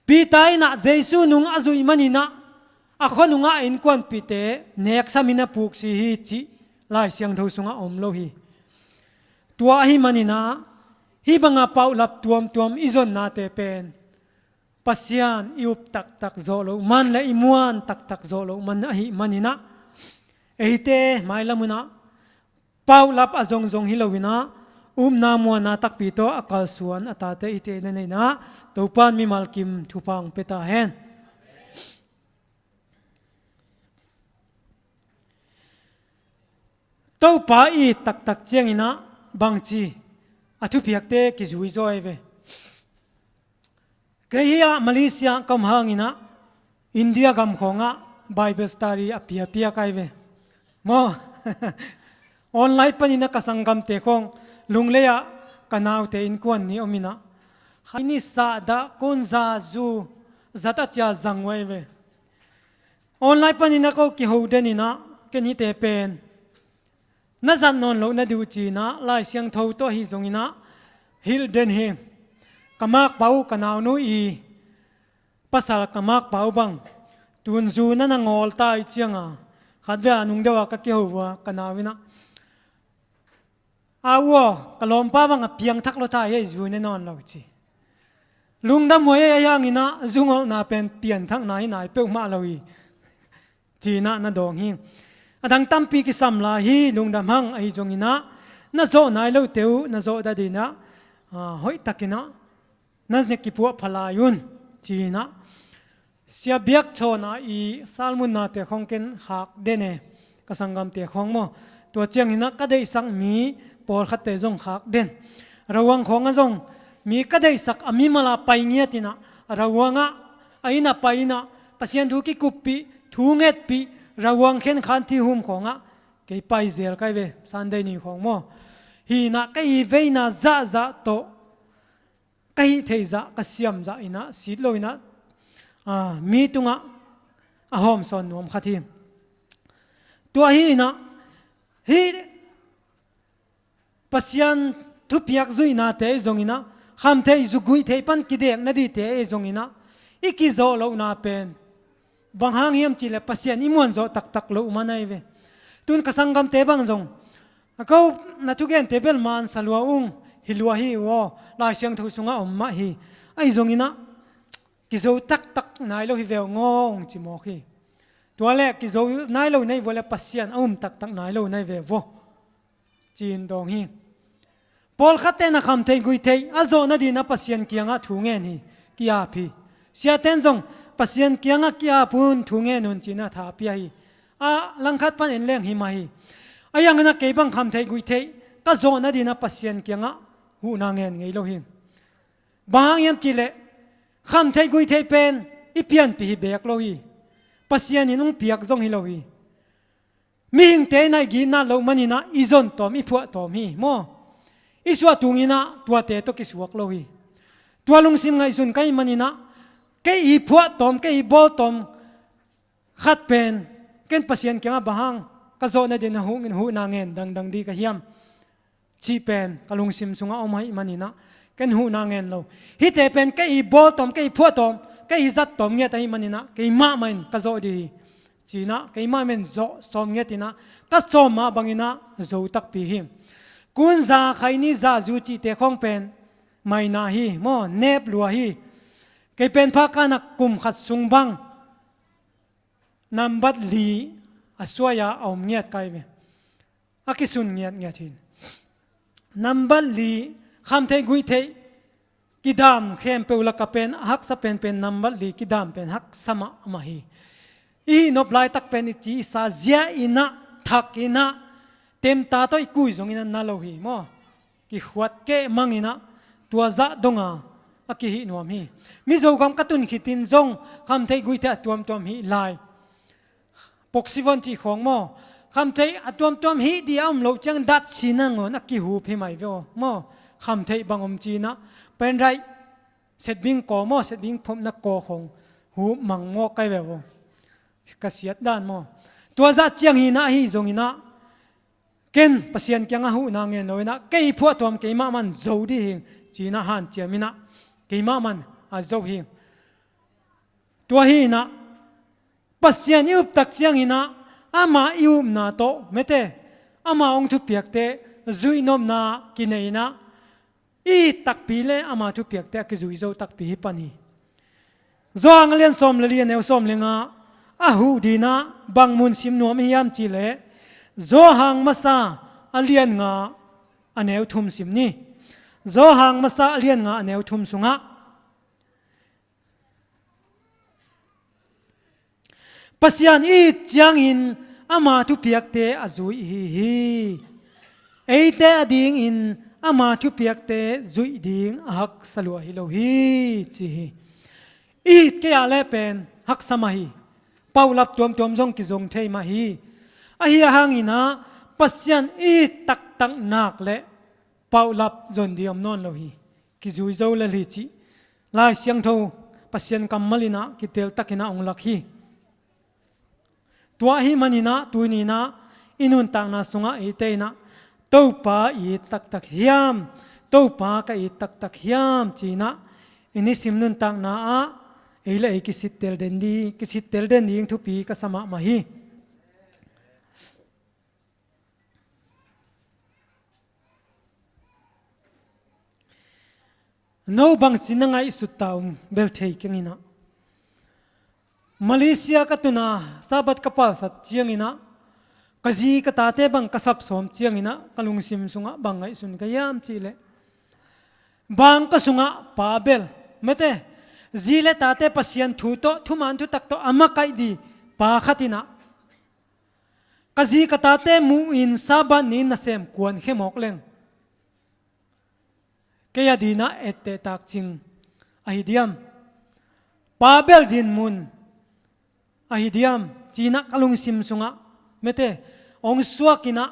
Speaker 2: ปีตายนะเจสุนุงอาจุยมันนี่นะอาคนนุงอาอินควันปีเตเนกสามินาปุกสิฮีจีลายเสียงทูสุงอาอมโลฮีตัวฮิมันนี่นะฮิบังอาเป่าลับตัวอิจนนาเตเป็นปัสยานอิอุปตักโซโลมันและอิมวนตักโซโลมันฮิมันนี่นะเตไม่ละมุนะเป่าลับอาจงฮิโลวินะนามัวนาตักปีโตอากาศสวนอัตตาอิเตนันนะตัวปานมีมัลกิมทุพังเปตาเฮนตัวปาอีตักเจียงอินะบางจีอทุพิยักเตกิจุยโจเอเวเกียมาเลเซียกำหางอินะอินเดียกำของะไบเบิลสตารีอภิยไกเวโมออนไลน์ปนินะกสังกัมเตคงลุงเลียกันเอาเตอินกวนนี้อมินะให้นิสาดะคนซาจูจัตจ่าจังไว้เวออนไลน์ปนินะก็คิดหูเดนินะแค่นี้เตเป็นน่าจะนอนหลับน่าดูจีนะไล่เสียงเท้าตัวฮิจงอินะฮิลเดนเฮกามากเป่ากันเอาโนอีภาษากามากเป่าบังตุนจูนั่นงอลตายเจียงอ่ะขัดเวานุงเดียวก็คิดหูว่ากันเอาวินะอาวกลอมป้าบังเพียงทักโลตายให้จูนนอนเราจีลุงดำมวยยังอินะจุงเอาหน้าเป็นเปลี่ยนทั้งไหนเปิ่มาเราอีจีน่ะน่าดองหิงดังตั้มปีกิสัมลาฮีลุงดำหังไอจงอินะน่าโจนายเราเตียวน่าโจดาดีนะหอยตักินะนั่นเนี่ยกิปัวพลายุนจีน่ะเสียเบียกโชนะอีซาลมุนนาเตะของเกนหักเดเนกสังกรรมเตะของโมตัวเจียงอินะก็ได้สังมีปอลขัดเตะจงหักเดนระวังของอันจงมีก็ได้สักอามีมาลาไปเงียตินะระวังไอ้น่ะไปนะปัสยันทุกิกุปปีทุงเอ็ดปีระวังเข็นขันที่หุ่มของเกยไปเซลไกเวสันเดนีของโมฮีนะก็อีเวนะจะโตก็ฮีเทจะก็เสียมจะอินะสิโลอินะมีตุงหอมสอนนวมขัดทีตัวฮีนะฮีปัสยันทุบยักจุยนาเตจงอินะคำเทยจุกุยเทปันกิเดกนาดีเตจงอินะอีกิโซโลนาเป็นบางหางเฮียมจีเลปัสยันอิมวนโซตักโลมาไนเวตุนกสังกรรมเตบังจงเขานาทุกเกนเตเบลมันสลัวอุงฮิลัวฮีวอลายเสียงทุสุงะอมมาฮีไอจงอินะกิโซตักนายโลฮิเวลงงจิโมฮีตัวแรกกิโซนายโลในวอลปัสยันตักนายโลในเววจีนดองฮีป ปอลขัดเตนะคำเทกุยเทอาโจนาดีนะปัสยันเกียงะถูเงินฮีกิอาพีเสียเต้นจงปัสยันเกียงะกิอาปุนถูเงินนุนจีน่าท้าปีฮีลังคัดปันเอ็นเลี้ยงหิมาฮียังนักเก็บังคำเทกุยเทก็โจนาดีนะปัสยันเกียงะหูนางเงินไงโลหิงบางยามจีเลคำเทกุยเทเป็นอีเปียนปีเบกโลฮีปัสยันนี่นุ่งเปียกจงฮิโลฮีมีหิงเตนายกินน่าโลมันนี่นะอีจนตอมอีพวกตอมฮีโมอิสวาตุงินะตัวเตตกิสวกโลฮีตัวลุงซิมไงสุนไกมันนี่นะแกอีพวกตอมแกอีบอลตอมขัดเป็นเกณฑ์ปัสยันเกียงบางก็โจนาดีนะหูเงินหูนางเงินดังดีก็เฮียมชีเป็นก็ลุงซิมสุงเอามาให้มันนี่นะเกณฑ์หูนางเงินเราฮิตเตเป็นแกอีบอลตอมแกอีพวกตอมแกอีจัดตอมเงี้ยแต่มันนี่นะแกอีมามันก็โจดีจีนะแกอีมามันโจสอมเงี้ยตีนะก็โจมาบางนี่นะโจตักปีหิมกุนซาใครนี่ซาจูจิเตคงเป็นไม่นาฮีโมเนบลัวฮีเกเป็นพักนักกุมขัดสุงบังนำบัดลีอสวยาเอาเงียดไกเมอากิสุนเงียดหินนำบัดลีคำเทกุยเทกิดามเข้มเปอุลกเป็นฮักสเป็นนำบัดลีกิดามเป็นฮักสมะมาฮีอีนบลายตักเป็นจีซาเจียอินะทักอินะเต็มตาตัวกุยจงอินันนาโลฮีโมกิขวดเกมังอินะตัวจะดงอากิหินวมฮีมิโซกำกัตุนขิตินจงคำเทกุยเทอตัวมฮีลายปกสิวันที่ของโมคำเทตัวมฮีดีอมโลจังดัดชินังอนักกิหูพิไม่เวโมคำเทบังอมจีนะเป็นไรเสร็จบิงก่อโมเสร็จบิงผมนักก่อของหูมังโมไกเววกษียดด้านโมตัวจะเจียงหินะฮีจงหินะเกณฑ์ปัสยันเกียงหูนางเงินเลยนะเกย์พวกตัวเกย์มามันโจดีหิงจีน่าหันเจียมินะเกย์มามันโจหิงตัวหินะปัสยันยุบตักเจียงหินะอามายุบนาโตเมเตอามาองทุเปียกเตจุยนมนากินเองนะอีตักปีเลอามาทุเปียกเตกิจุยโจตักปีปานีจางเลียนสมเลียนเอวสมเลงอาหูดีนะบางมุนซิมนัวไม่ยามจีเลโจหางมาซาอเลียนงาอันเอวทุมสิมนี่โจหางมาซาอเลียนงาอันเอวทุมสุงะปัสยันอีจางอินอามาทุเปียกเตอจุยฮีเอเตอดิงอินอามาทุเปียกเตจุยดิงฮักสลัวฮิโลฮีจีอีเกยาเลเป็นฮักสมาฮีเป่าลับตัวมจงกิจงเทมาฮีอาเฮียหางอินะปัสยันอีตักนักเละเป่าลับจนเดียมนอนโลฮีกิจุยโจเลลิจิลายเสียงทูปัสยันกัมมลินะกิเตลตักินะองลักฮีตัวฮีมันนี่นะตัวนี้นะอินุนต่างนาสุงะอีเตนะตัวป้าอีตักเฮียมตัวป้าก็อีตักเฮียมจีนะอินิสิมนุนต่างนาเอเลกิสิเตลเดนดีกิสิเตลเดนดีทุปีก็สมะมาฮีโนบังจินังไอสุดตาวเบลเทกิงินะมาเลเซียก็ตุนาซาบัดกปัลสัตเจียงินะกจีก็ตาเตบังกษับสมเจียงินะกลุงซิมสุงะบังไอสุนกยามจีเลบังก็สุงะปาเบลเมเตจีเลตาเตปัสยันทูโตทุมันทุตักโตอามาไกดีปาขัตินะกจีก็ตาเตมูอินซาบันนินนาเซมกวนเขมอกเลงเกียดีนะเอเตตักจิงอหิดียมปาเบลดินมุนอหิดียมจีนักกลุงซิมสุงะเมเตองสวกินะ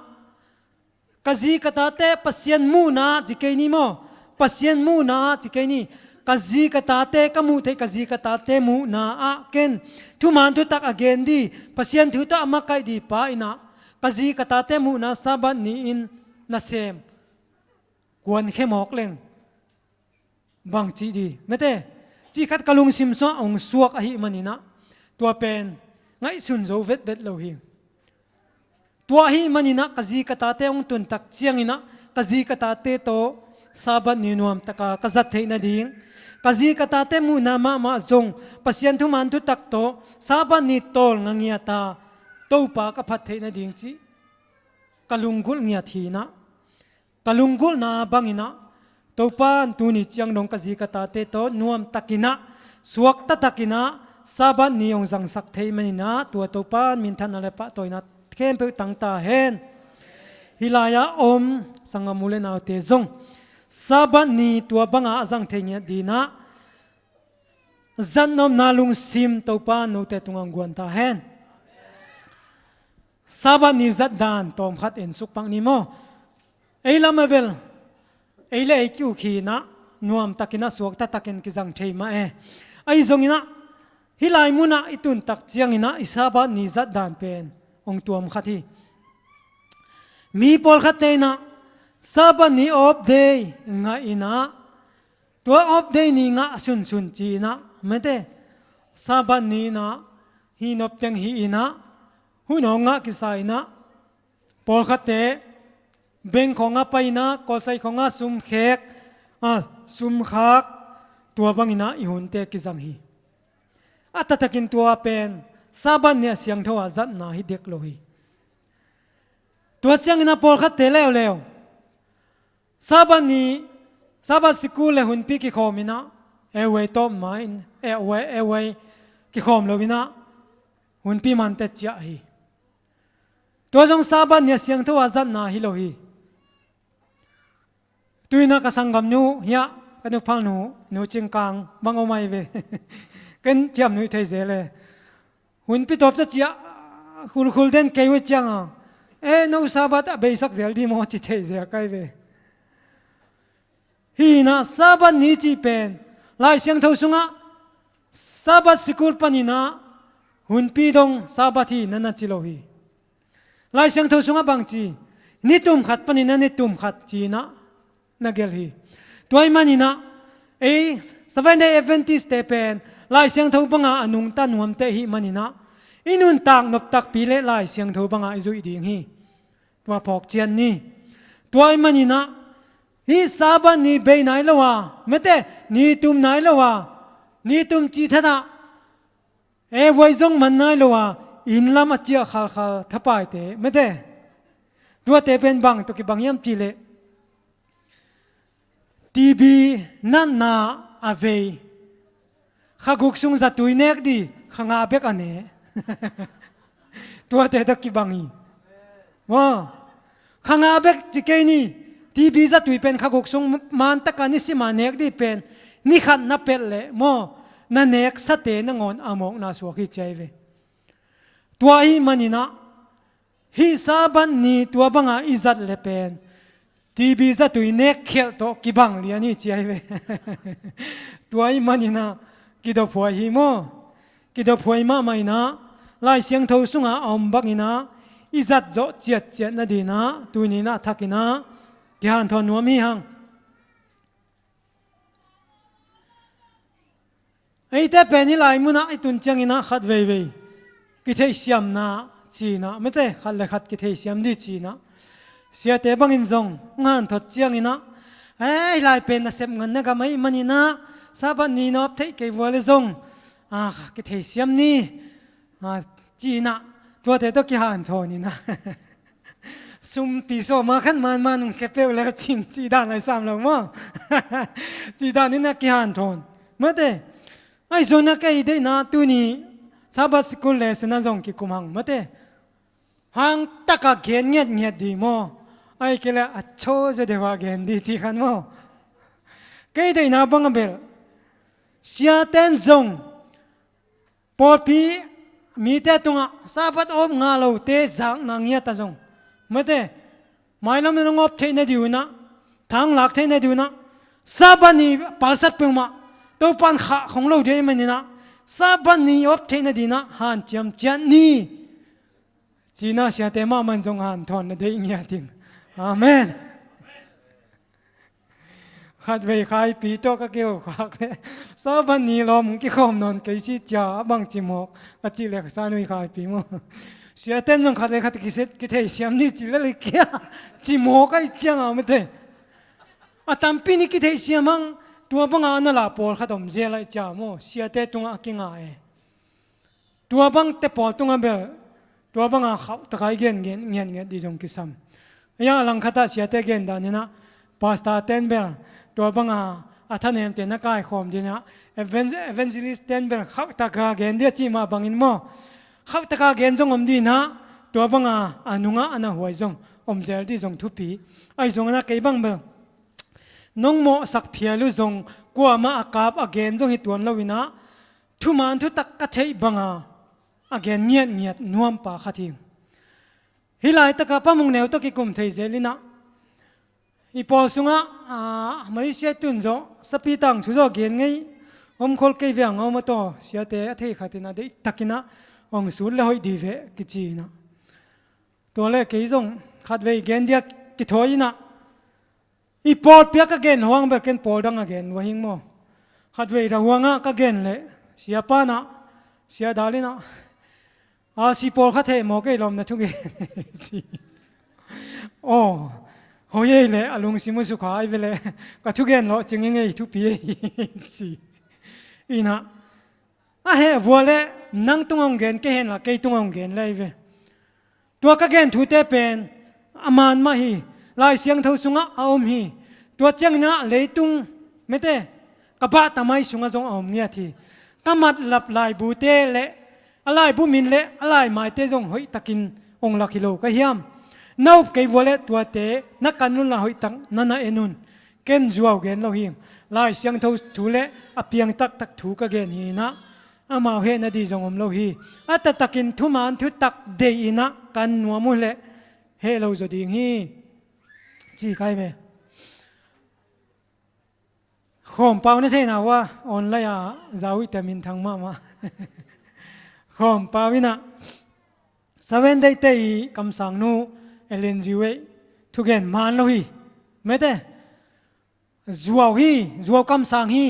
Speaker 2: กจีกตาเตปัสยันมูนาจิเกนีโมปัสยันมูนาจิเกนีกจีกตาเตกมูเทกจีกตาเตมูนาอะเกนทุมันทุตักอเกนดีปัสยันทุตามาไกดีปาอินะกจีกตาเตมูนาซาบันนีอินนาเซมกวนเขมอกเลงบางจีดีไม่เต้จีขัดกลุงซิมซ้อองสวกอหิมันนี่นะตัวเป็นไงสุนโจเวดโลหิตัวอหิมันนี่นะกจีกตาเตองตุนตักเชียงนี่นะกจีกตาเตโตซาบันนินวมตะกากษัตริย์นาดิงกจีกตาเตมูนามาจงปัสยันทุมันทุตักโตซาบันนิโตลงเงียตาโตปากพัดเทนาดิงจีกลุงกุลเงียทีนะ kalunggol na bangina topan tuni chiang dong kazi kata te to nuam takina suak ta takina saban ni ong jang sak thei manina tua topan min than ale pa toina khem pe tang ta hen hilaya om sangamule na te zong saban ni tua banga azang thei nya dina zannom nalung sim topan no te tungang guan ta hen saban ni zat dan tom khat en suk pang ni mo eilamabel eile ekiu khi na nuam takina suak ta takin ki jang thei ma e ai zongina hilai muna itun tak chiang ina isaba ni zat dan pen ong tuam khathi mi pol khat na saba ni op day nga ina to op day ni nga sun sun chi na mete saba ni na hinop teng hi ina huno nga kisai na pol khat te beng khonga paina kolsai khonga sum khek sum khak tua bangina ihun te kizang hi atatakin tua pen saban ne siang thowa zat na hi dek lo hi tua chiang ina pol khat te lew lew saban ni sabat sikul le hun pi ki khomina ewe tom main ewe ki khom lovina hun pi man te chia hi tua jong saban ne siang thowa zat na hi lo hi tuina ka sangam nu ya kanu phal nu chingkang bango mai ve ken cham nu thei zele hun pi top ta chia khul den ke wi chang no sabat a be sak zel di mo chi thei zel kai ve hi na sabat ni chi pen lai siang tho sunga sabat sikul panina hun pi dong sabat hi nana chi lo hi lai siang tho sunga bang chi ni tum khat panina ni tum khat chi na nagel hi tuai manina seven day Adventist te pen lai siang tho banga anung ta nuam te hi manina inun tak nop tak pi le lai siang tho banga izui ding hi tua phok chian ni tuai manina hi saban ni be nai lawa mete ni tum nai lawa ni tum chi thana voi jong man nai lawa in lam achia khal khal thapai te mete tua te pen bang to ki bang yam chi le TV nan na ave khaguk sung za tuinek di khanga bek ane tua te dak ki bangi wa khanga bek chikeni TV za tui pen khaguk sung man takani simanek di pen ni khat na pel le mo na nek sate na ngon amok na so khi chaive tua hi manina hi saban ni tua banga izat le pen TV za tui nek khel to kibang liani chiai ve tuai manina kido phoi hi mo kido phoi ma mai na lai siang tho sunga om bangina izat zo chiat na dina tuini na thakina gyan thon nuami hang ai te peni lai muna itun changina khat ve ki thei siam na china mete khal le khat ki thei siam di china sia te bangin zong ngan thot chiang ina lai pen na sem ngan na ga mai manina saban ni nop thei ke wale zong ki thei siam ni china tua te to ki han thoni na sum pi so ma khan man ke pe le chin chi dan lai sam lo mo chi dan ni na ki han thon ma te ai zona ke ide na tu ni sabat sikul le sena zong ki kumang ma te hang taka gen nyet di mo ai kele acho je dewa gen di chi khan mo ke de na bang bel sia ten zong por pi mi te tunga sabat om nga lo te jang nang ya ta zong mate mai lam no ngop the na diuna thang lak the na diuna sabani palsat puma to pan kha khong lo de manina sabani op the na dina han cham chan ni China sia te ma man jong han thon na de ingya ting amen khat ve khai pi to ka keu khak le so ban ni lom ki khom non ke si cha bang chi mok ka chi le sa nui khai pi mo sia ten jong khat le khat ki set ki thei siam ni chi le kya chi mo kai chang a mate atam pi ni ki thei siamang tua bang ana la pol khatom je lai cha mo sia te tunga kinga e tua bang te pol tunga bel tua banga khau takai gen di jong kisam ยังลังคตาเสียเตเกนดานี่นะพาสตาเทนเบลตัวบังอาท่านเห็นเต็นนักายคอมดีนะเอเวนซิลิสเทนเบลขับตะกาเกนเดียจีมาบังอินโมขับตะกาเกนจงอมดีนะตัวบังอานุงะอันหัวจงอมเจลที่จงทุปีไอจงนะเกบังเบลน้องโมสักเพียลุจงกัวมาอากาบอเกนจงหิตวนลวินะทุมันทุตักกะเทบังอเกนเงียดนวมป่าขัดทิ้งฮิลายตะกาปมุงเนวตะกิกุมเทเจลินะอีพอสุงะมาเลเซียตุนโจสปีตังชุโจเกนไงอมคอลเกยเวียงเอามาโตเสียเตะเทขัดนะเด็กตักนะองสูลเลยหอยดีเวกิจีนะตัวเล็กเกยจงขัดเวเกนเดียกิถอยนะอีพอเปียกเกนห่วงเบกเกนพอดังเกนวะหิงโมขัดเวระห่วงกเกนเลยเสียป้านะเสียดาลินะสิพอขัดเทมอเกยลมนะทุกเกจีโอ้โหเย่เลยอารมณ์สิมุสุขายไปเลยก็ทุกเย็นเราจึงยังไงทุกปีสิอีน่ะเฮ้วัวเลยนั่งตรงองเกนแกเห็นละแกตรงองเกนเลยเว้ตัวก็เกนทุเตเป็นอามันมาฮีลายเสียงเท่าสุงะอมฮีตัวเจ้าน่ะเลยตุงไม่เต้กบ้าทำไมสุงะจงอมเนี่ยทีก็มัดหลับลายบูเต้เลยอะไรบูมินเลยอะไรหมายเต้จงเฮ้ยตะกินองลักกิโลก็เฮียมนาวเกยวอลตัวเตะนักการนุนละหอยตังนั่นเอนุนเกนจัวเกนเราหิงลายเสียงเท่าถูเละอเพียงตักถูกเกนฮีนะอามาเฮนดีจงอมเราฮีอัตตะกินทุมันทุตักเดีนะกันนัวมุเละเฮเราจะดิ่งฮีจีใครเบขอมเปล่านี่เท่านะว่าออนไลน์จะวิตามินทางมาขอมเปล่าวินะสเวนได้เตยคำสั่งนู้เอเลนจิเวทุกอย่างมันเราฮีไม่ได้จัวคำสั่งฮี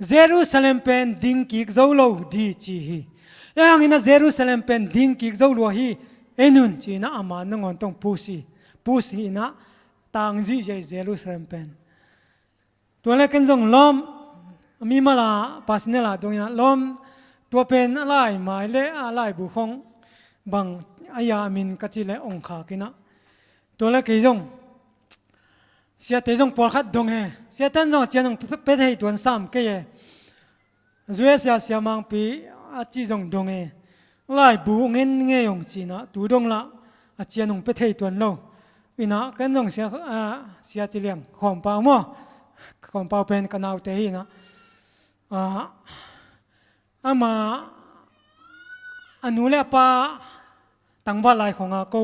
Speaker 2: เยรูซาเล็มเป็นดิ่งกิกเจ้าเราดีจีฮีอย่างนี้นะเยรูซาเล็มเป็นดิ่งกิกเจ้าเราฮีเอ็นุนจีน่าอามันนึกว่าต้องพูสีนะต่างจีเยรูซาเล็มเป็นตัวเล็กกันจงล้อมมีมาลาปัสเนล่าตรงนี้นะล้อมตัวเป็นอะไรหมายเลอะไรบุคคลบางอายามินกัจจิเลองคากินะตัวเล็กจงเสียเตจงปอลขัดดงเฮเสียเตจงเจียนงเป็ดให้ตัวซ้ำเกยจุเอเสียมังปีอาจีจงดงเฮไล่บุเงินเงยงจีนะตูดงละอาเจียนงเป็ดให้ตัวโลวินะกันจงเสียจีเลียงขอมเปล่ามั่วขอมเปล่าเป็นกันเอาเตยนะอามาอนุเลปาตั้งบ้านลายของกู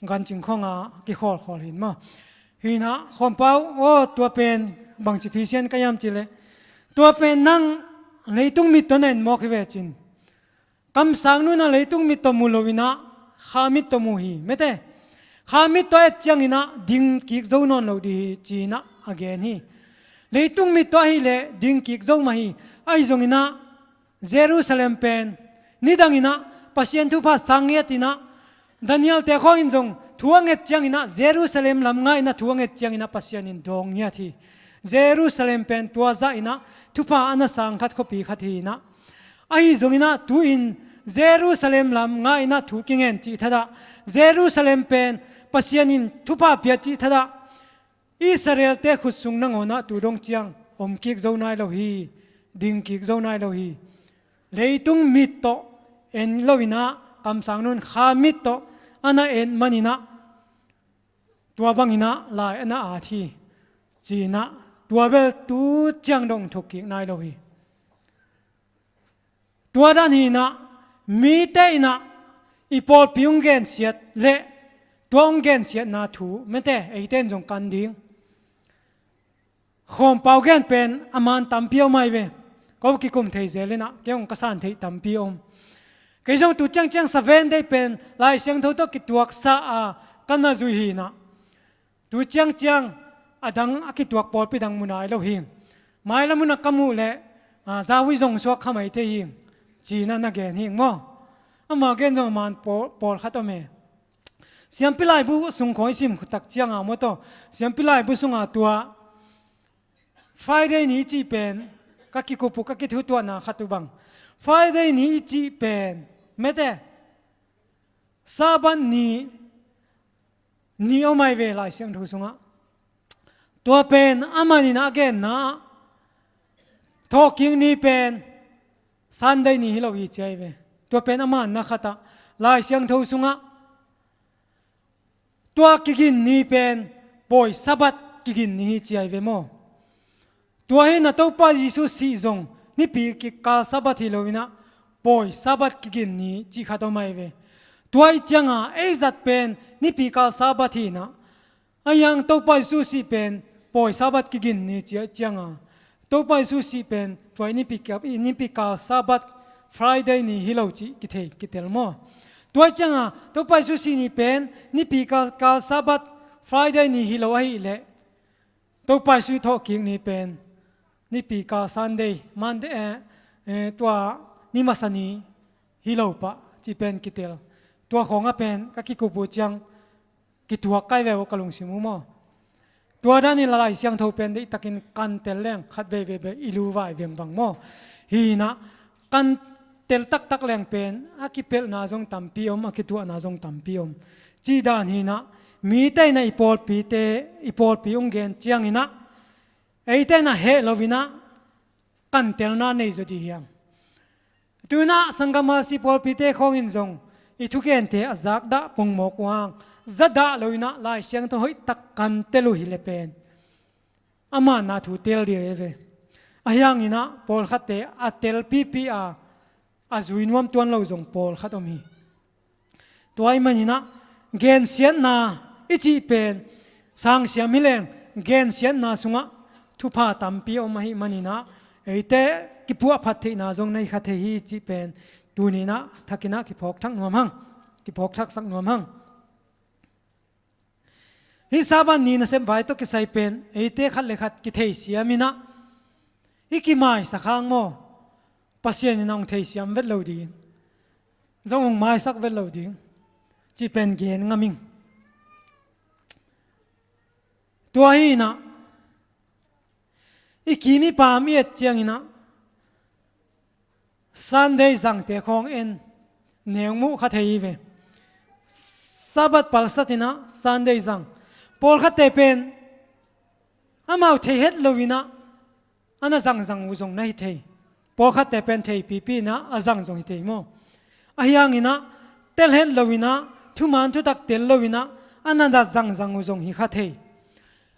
Speaker 2: กันจิงของกี่ขอเห็นมั้ยฮีนะขอมเปล่าโอ้ตัวเป็นบางจีพิเศษก็ยังจีเลยตัวเป็นนั่งเลยตุ้งมิดตัวนั้นมอกเวจินคำสั่งนู้นเลยตุ้งมิดตัวมูลวินะขามิดตัวมูฮีไม่ได้ขามิดตัวเอ็ดจังฮีนะดิ่งกิกเจ้านอนเราดีจีนะอเกนฮีเลยตุ้งมิดตัวฮีเลยดิ่งกิกเจ้ามาฮีไอ้จงฮีนะเยรูซาเล็มเป็นนี่ดังฮีนะปัศยันทุพาสังเกตินะดานิเอลเตข้ออินจงทวงเอ็ดจังอินะเยรูซาเล็มลำง่ายนะทวงเอ็ดจังอินะปัศยันอินดงเนี่ยทีเยรูซาเล็มเป็นตัวใจอินะทุพาอันสังขัดขบีขัดทีนะไอ้จงอินะตูอินเยรูซาเล็มลำง่ายนะทุกิงเงินจีทัดะเยรูซาเล็มเป็นปัศยันอินทุพาเปียจีทัดะอิสราเอลเตขุดสุงนังโอนะตูดงเจียงอมกิกเจ้านายเราฮีดิ่งกิกเจ้านายเราฮีเลยตุงมิดโตเอ็นโลวินะคำสั่งนู้นขามิดโตอันนั้นเอ็นมันอินะตัวบังอินะลายอันนั้นอาทีจีนะตัวเบลตูจังดงทุกกิกนายเราฮีตัวด้านนี้นะมีเตอินะอีพอลพิงเกนเสียดเละตัวองเกนเสียดนาถูไม่เตไอเต้นจงกันดิ้งขอมเป่าเกนเป็นอามันตัมเปียวไม่เวก็กิคุมเทเจเลนะเกี่ยงกษัตริย์เทตัมเปียวก็ยังตัวจังสเวนได้เป็นลายเสียงเท่ากิตัวกษากันน่าจุยนะตัวจังดังกิตัวปอดไปดังมุนายเราหิงไม่ละมุนกมูเละจาวิจงสวกขมายเทียงจีนั่นนักเกนหิงมั้งมาเกนจงมันปอดขัดตัวเมเสียงพิลายบุสุงคอยซิมขุตักเจียงมตัวเสียงพิลายบุสุงตัวไฟได้นี้จีเป็นก็กิคุปุก็กิทุตัวนาขัดตัวบังไฟได้นี้จีเป็นไม่ได้ซาบันนี้ นี่เอาไม่เวลาเสียงทุสงะตัวเป็นอามานินะเกนนะทอกิ้งนี่เป็นสันได้นี่เราอีใจเวตัวเป็นอามันนะขตาลายเสียงทุสงะตัวกินนี่เป็นปอยสับัดกินนี่ใจเวโมตัวเห็นนะตัวป้ายิสุสีจงนี่ปีกิกาสับัดที่เราวินะปอยสับัดกินนี่จีขัดเอาไม่เวตัวอีจังอ่ะไอ้จัดเป็นนี่ปีกาสับัดที่นะไอ้ยังตัวป้ายิสุสีเป็นปอยสับัดกินนี่จีจังอ่ะตัวป้ายิสุสีเป็นตัวนี่ปีกาสับัด Friday นี่ฮิโลจีกิเทลโมตัวจังอ่ะตัวป้ายิสุสีนี่เป็นนี่ปีกาสับัด Friday นี่ฮิโลไอ้เละตัวป้ายิสุทอกิ้งนี่เป็นนี่ปีกา Sunday Monday ตัวนี่มาสันนี่ฮิโลปะจีเป็นกิเตลตัวของอ่ะเป็นก็กิกูปูจังกิตัวใกล้เววกลงสิมุโมตัวด้านนี้ละลายเสียงเท่าเป็นได้ตะกินกันเตลแรงขัดเบอิลูไว้เวียงบังโมฮีนะกันเตลตักแรงเป็นอากิเปลนาจงตัมปีอมอากิตัวนาจงตัมปีอมจีด้านฮีนะมีแต่ในอีปอลปีองเกนเจียงฮีนะไอ้แต่น่ะเฮลวินะกันเตลนาในจุดที่ยังตัวน่ะสังกมาสิปอลปีเตของอินจงอีทุกเกนเตอซักดะปงหมกวางจัดดะลวินะลายเสียงตัวให้ตักกันเตลุฮิเลเป็นอามานาทูเตลเดียวเวอายังฮีนะปอลขัดเตอเตลปีอาจุยนวมตัวเราจงปอลขัดอมีตัวไอ้มันฮีนะเกนเสียนนาอิจิเป็นสังเสียมิเลงเกนเสียนนาสุงะทุพาตัมปีอมาหิมันฮีนะไอ้เตกิปัวพัดเทนาจงในขัดเทฮีจิเป็นดูนี่นะทักกินะกิพอกทั้งนวมหังกิพอกทักสักนวมหังฮิซาบันนี่นะเซมไว้ตัวกิไซเป็นไอ้เตขัดเลขัดกิเทเสียมินะอีกิไม้สักครั้งโมปัสยานี่น้องเทเสียมเวทเราดีจงไม้สักเวทเราดีจีเป็นเกณฑ์งามิงตัวฮีนะอีกีนี่ปามีเอเจียงนะซันเดย์สังเตของเอ็นเนียงมุขัดเฮีเวสับัดปัลสตินะซันเดย์สังปอลขัดเตเป็นอามาเทเฮดลวินะอันนั้นสังอุจงในเทปอลขัดเตเป็นเทปีนะอาสังจงเทโมอายังอินะเตลเฮดลวินะทุมันทุตักเตลลวินะอันนั้นสังอุจงฮิขัดเท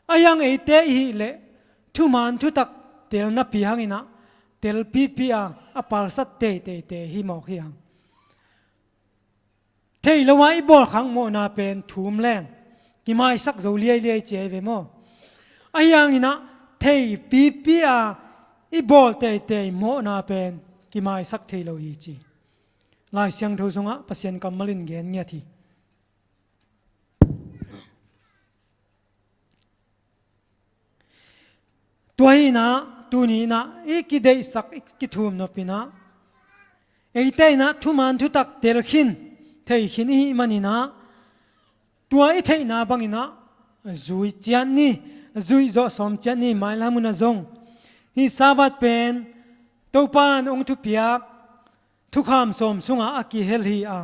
Speaker 2: อายังเอเตฮิเลทุมันทุตักเตลนับปีหังอินะเตลปีอาปัลสัตเตฮิมอกฮิหังเทลวาอิบอลขังโมนาเป็นทุ่มแรงกิมาสักโจเลียเจเวโมอายังอินะเทปีอีบอลเตโมนาเป็นกิมาสักเทโลฮีจีลายเสียงทุสงะปัสยันกัมมลินเกนเงียทีตัวฮีนะตัวนี้นะอีกิเดสักอีกิทุ่มนปินะไอเตนะทุมันทุตักเตลขินเทขินอีมันนี่นะตัวไอเทนะบังนะจุยเจียนนี่จุยโจสมเจียนนี่หมายละมุนจงฮิซาบัดเป็นตัวปานองทุเปียกทุกคำสมสุงอากิเฮลฮีอา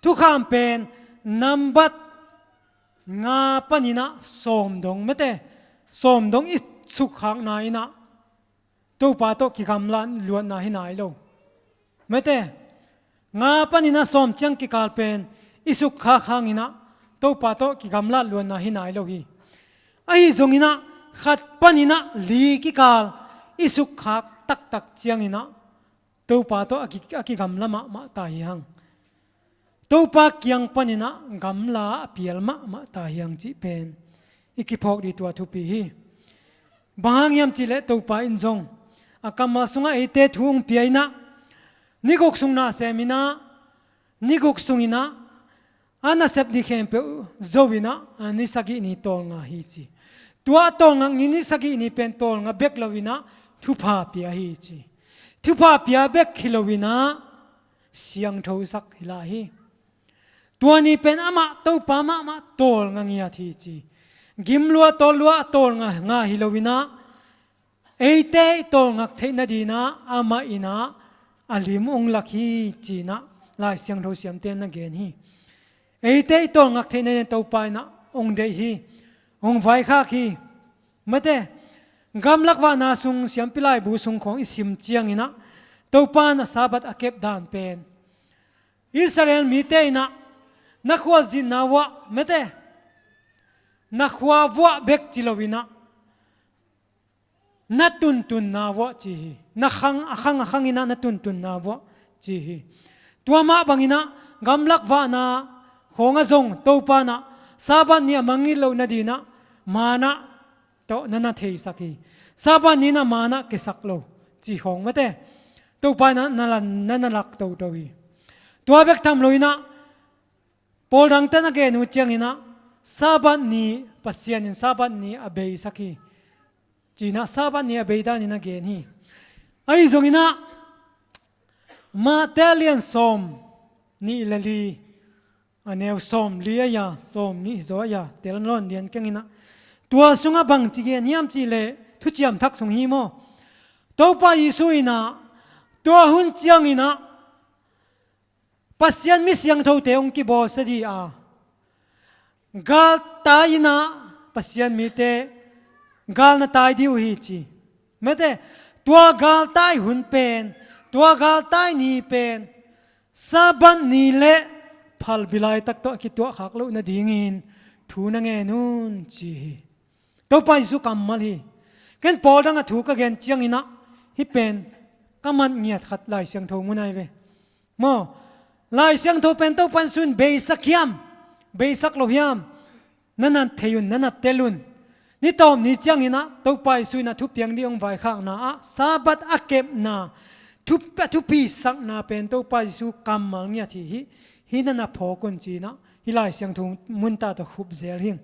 Speaker 2: ทุกคำเป็นนัมบัดงาปนินะสมดงไม่เตสมดงอิสุขขังนายนะตัวปาโตกิคำลันล้วนนาหินายโลไม่เตงาปนินะสมจังกิกาลเป็นอิสุขขังอินะตัวปาโตกิคำลันล้วนนาหินายโลฮีไอ้จงอินะขัดปนินะลีกิกาลอิสุขขักตักเจียงอินะตัวปาโตอากิกำละมะตายหังตัวปากียงปนินะกำละเปียลมะตายหังจีเป็นอีกิพอกดีตัวทุปีฮีบางยามจิเลตัวปาอินจงอากามาสุงไอเตทุ่งเปียนะนิกกสุงนาเซมินะนิกกสุงอินะอันนั้นเสพดิเข็มเปโจวินะอันนี้สักินี่ตองาฮีจีตัวตองานี่สักินี่เป็นตองาเบกลวินะทุพาเปียฮีจีทุพาเปียเบกฮิลวินะเสียงทูสักฮิลาฮีตัวนี้เป็นอามาตัวปามะตองาเงียทีจีกิมลัวตองาฮิลวินะเอเตตองาเทนดีนะอามาอินะอาลิมองลักฮีจีนะลายเสียงทูเสียมเตนนักเกนฮีเอเตตองาเทนตัวปายนะ องเดฮีองไว้ข้าคีไม่ได้กำลักว่านาซุงเสียมพิไลบูซุงของอิสิมเจียงอินะตัวปานะซาบัดอาเก็บดานเป็นอิสราเอลมีเตยนะนักว่าจินนาวะไม่ได้นักว่าวัวเบกจิลวินะนัตุนตุนนาวะจีนักขังอินะนัตุนตุนนาวะจีตัวมาบังอินะกำลักว่านาของอาจงตัวปานะซาบันเนี่ยมังอิโลนาดีนะมานะโตนั่นน่ะเทสักทีซาบันนี้นะมานะกิสักโลจีของไม่ได้ตัวปานะนั่นลักตัวฮีตัวเบกทำเลยนะพอดังแต่นักเกนุเจียงอินะซาบันนี้ปัสยานินซาบันนี้อเบยสักทีจีน่ะซาบันนี้อเบยดานินะเกนี่ไอ้จงอินะมาเตเลียนสอมนี่ละลีอันเอวสอมเลียยาสอมนี่โซยาเตลันร้อนเดียนเก่งอินะตัวสุงบังจีเกนิยมจีเลทุจยมทักสงฮีโมตัวปายิสุอินะตัวหุ่นเจียงอินะปัสยันมิเสียงเท่าเตองกิบอสดีอากาลตายนะปัสยันมิเตกาลนาตายดิวฮีจีไม่ได้ตัวกาลตายหุ่นเป็นตัวกาลตายนี่เป็นซาบันนี่เละพัลบิไลตักตัวคิดตัวขักลุนดิ่งินทูนังเงนุนจีตัวไปสุกรรมมาลีกันพอดังถูกกันเจียงอินะฮิเป็นก็มันเงียดขัดลายเสียงโทมุนัยเวโมลายเสียงโทเป็นตัวปันสุนเบสักยามเบสักโลยามนั่นเทยุนนั่นเตลุนนี่ตอมนี่เจียงอินะตัวไปสุนทุบเพียงเดียงไว้ข้างนาซาบัดอาเก็บนาทุบปีสักนาเป็นตัวไปสุกรรมมาเงียที่ฮินั่นพอคนจีนะฮิลายเสียงโทมุนตาตัวขุบเซลหิง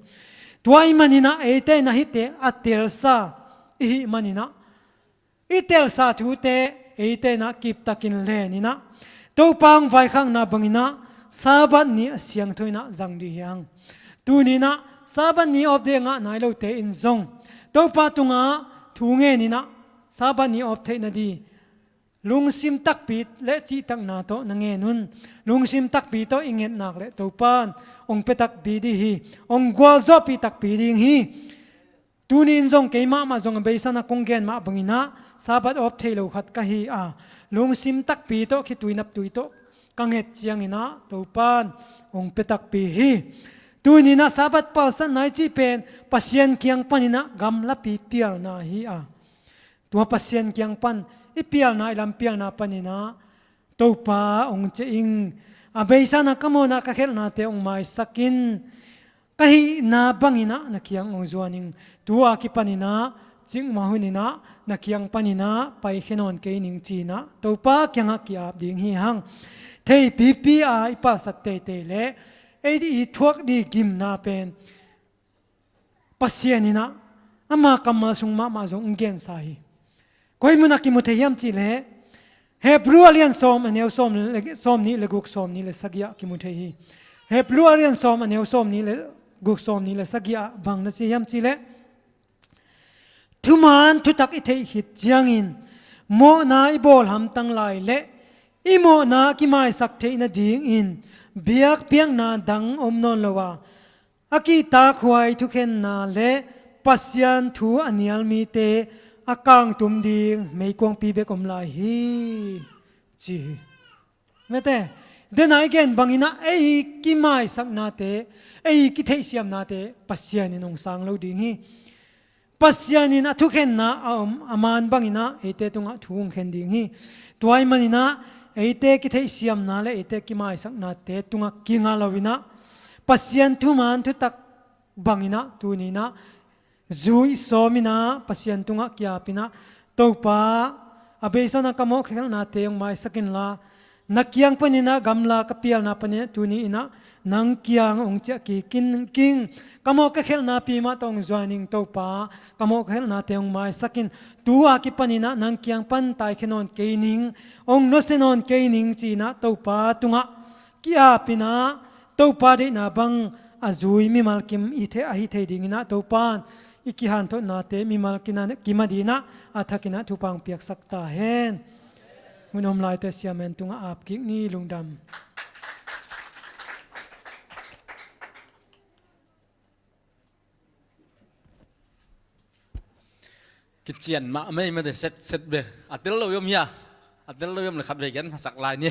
Speaker 2: ตัวอิมันนะเอเตนะฮิเตอัตเตลซาอิมันนะอิเตลซาทูเตเอเตนะกิบตะกินเลนินะตัวปังไฟข้างนาบังนะซาบันนี้เสียงถอยนะจังดียังตัวนี้นะซาบันนี้อบเดงะนายเราเตอินซงตัวปาตุงะทูเงนี่นะซาบันนี้อบเทนะดีลุงซิมตักปีดและจีตักนาโตนังเงนุนลุงซิมตักปีโตอิงเงนักและตัวปานองเปตักปีดีฮีองกัวซอปีตักปีดิงฮีตูนินจงเกยมาจงเบสันกงเกนมาบังอินะซาบัดอบเทโลขัดกะฮีลุงซิมตักปีโตคิดตุยนับตุยโตกังเฮจียงอินะตัวปานองเปตักปีฮีตูนินะซาบัดปัลสันนายจีเป็นปัสยันเกียงปันินะกำลับปีเปียลนาฮีตัวปัสยันเกียงปันอีเปียลนาอิลำเปียลนาปันินะตัวป้าองเจอิงเบสันกะโมนะกะเขลนาเตองไม้สักินกะฮีนาบังอินะนักยังองจวนิงตัวกิปันินะจิงมาหุนินะนักยังปันินะไปเขนอนเกนิงจีนะตัวป้าเกียงกิอาบดิงฮีหังเทปีปีอีปัสเตเตเลไอ้ที่ทวกดีกิมนาเป็นปัสยานินะอามากัมมาสุงมาจงเกนสายก็ให้มุนักกิมุเทียมจีเลเฮบรูเรียนสอมอันเอวสอมนี้เลกุกสอมนี้เลสักยะกิมุเทียเฮบรูเรียนสอมอันเอวสอมนี้เลกุกสอมนี้เลสักยะบางนัสิยามจีเลทุมันทุตักอิเทหิตจียงอินโมนาอิบอลหำตั้งหลายเลอิโมนากิมายสักเทนจีงอินเบียกเพียงนาดังอมนนละว่าอากิตาควายทุกเห็นนาเลปัสยันทูอันยัลมีเตอากังตุมดีไม่กวงปีเบกอมลายฮีจีไม่แต่เดินไหนเกนบังอินะไอ้กิมายสักนาเตไอ้กิเทเซียมนาเตปัสยันนงสังเราดีฮีปัสยันนะทุกเห็นนาอามานบังอินะไอ้เตตุงะทุงเห็นดีฮีตัวไอ้มันนะไอ้เตกิเทเซียมนาเลไอ้เตกิมายสักนาเตตุงะกิงาลาวินะปัสยันทุมันทุตักบังอินะตูนีนะจุยโซมินะปัสยันตุงะกิอาปินะตัวป้าอาเบสนะกามอกเขลนาเตยงไม้สักินลานักยังปนินะกำลากเปียลนาปนิตูนีนะนังเกียงองเจกีกินกิงกามอกเขลนาปีมาตองจวนิงตัวป้ากามอกเขลนาเตยงไม้สักินตัวอากิปนินะนังเกียงปันตายเขนอนเกนิงองนสนอนเกนิงจีนะตัวป้าตุงะกิอาปินะตัวป้าได้นาบังอาจุยมิมัลกิมอิเทอหิเทดิงนะตัวป้าอีกหันทนาเตมีมัลกินากิมาดีนะอาทักินะทุปังเปียกสักตาเฮนมุนอมลายเตเสียเมนตุงอาบกิกนี่ลุงดำ
Speaker 3: cái chuyện mà mấy mà để xét về à tiếng lâu yếm nha à tiếng lâu yếm là khát về cái sạc lại nhé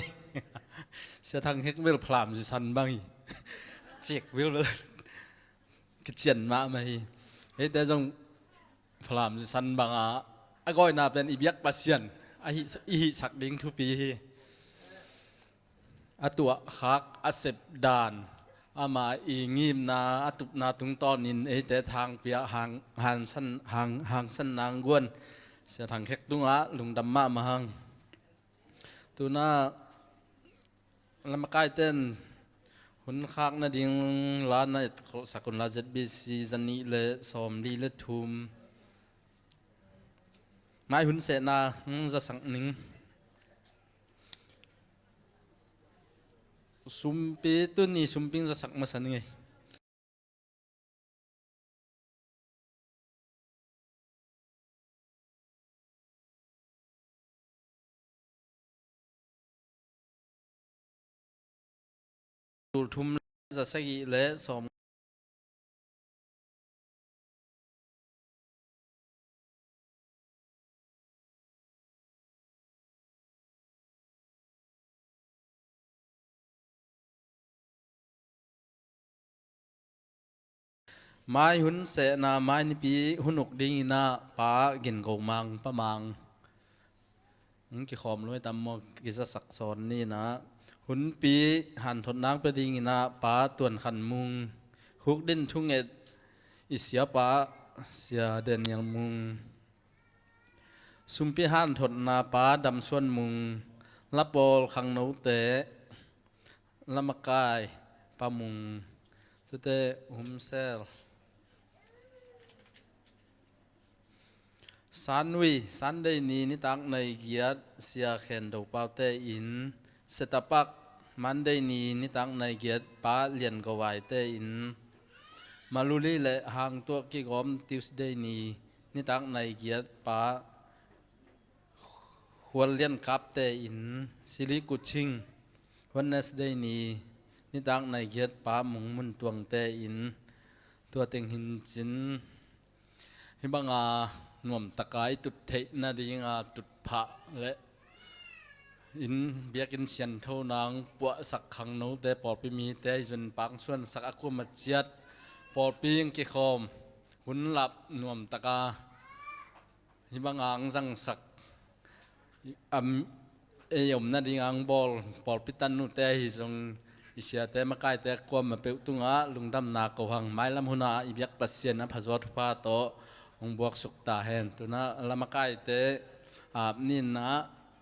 Speaker 3: sẽ thằng hết biết làm gì săn băng chẹt biết là cái chuyện mà mày thếแต่ trong làm gì săn băng à gọi làเป็นอีเบียกปัสยันอีสักดิ้งทุกปีàตัวคักอ่ะเสพดานอามาอีงิมนาอ่ะตุนาตุงตอนนินแต่ทางเปียหางสั้นนางกวนเสียทางเฮกตุงลุงดำมาหังตัวน่าลำกายเต้นหุ่นคักนาดิ่งล้านนาสกุลลาเจ็ดบีซีจันนี่เลสอมดีเลทุมไม้หุ่นเสนาจะสังนิงซุมปีตัวนี้ซุมปิงจะสักมาสันไงตูทุ่มจะสักอีเละสอมไม้หุ่นเสนาไม้นี่ปีหุ่นอกดิ้งน่ะป้าเกินกงมังป้ามังกี่ขอมรู้ตามมอกิจะสักสอนนี่นะหุ่นปีหันทนนางไปดิ้งน่ะป้าต่วนขันมุงคุกดิ้นทุ่งเอ็ดอิเสียป้าเสียเดินยังมุงซุมปีหันทนนาป้าดำส่วนมุงลับบอลขังนูเตะละมกายป้ามุงเตะหุ่มเซลสันวีสันได้นีนิตักในเกียรติเสียเข็นดอกเปล่าเตอินเสตปักมันได้นีนิตักในเกียรติป้าเลียนกวายเตอินมาลุลีและหางตัวกิกอมติวส์ได้นีนิตักในเกียรติป้าควรเลียนกับเตอินซิลิกุชิงวันเนสได้นีนิตักในเกียรติป้ามุงมุนตวงเตอินตัวเต็งหินจินฮิบังหน่วมตะกายตุดเทนาดีงาตุดผะและอินเบียกินเชียนเท่านางปวดสักขังโนแต่ปอดไปมีแต่จนปังส่วนสักอกุมัดเจียดปอดปีงกิคอมหุ่นหลับหน่วมตะกาฮิบังจังสักเอยมนาดีงบอลปอดปิตันนูแต่ฮิจงอิเสียแต่มาใกล้แต่ความมาเปิลตุงลุงดำนาโกหังไม้ลำหุนาอีเบียกปัสเซียนนะพะจวดพาโตองบวกสุกตาเห็นตัวน่ะละมาใกล้เตะนี่นะ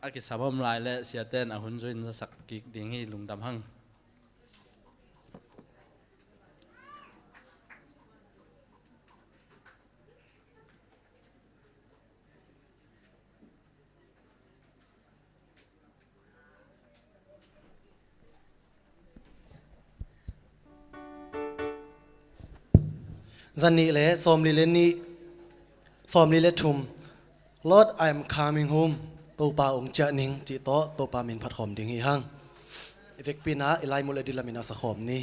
Speaker 3: อากิสาบมลายและเสียเต้นหุ่นจุนสักกิกดิ่งให้ลุงดำหัง
Speaker 1: จันนี่เลยสอมลีเลนี่สอมลีเลทุม Lord I'm coming home ตัวป่าองค์เจนิงจิโตตัวป่ามินพัดหอมดิ่งฮีหังเอฟเอกปีนะอิไลมุเลดิลามินาสะขอมนี่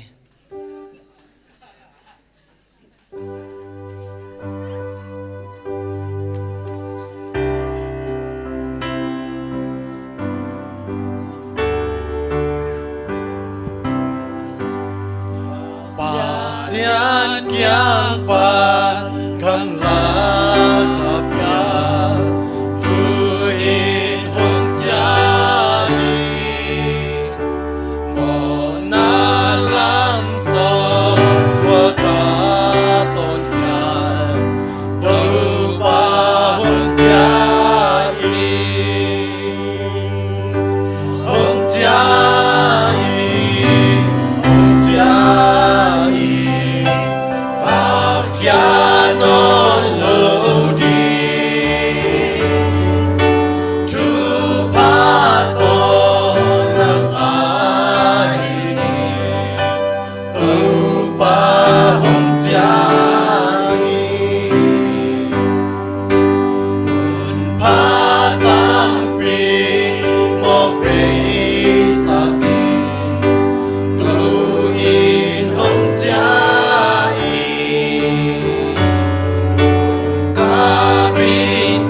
Speaker 1: ป่าเสียนเกียงป่าคำลากับยาดูอินหงจานีโมนาลำสองวัวตาต้นยาดูป่าหงจานีหงจานีหงจานี non lodi trupato nam ai upa hum jai un pa tam pi mo praise saki tu in hum jai Kabin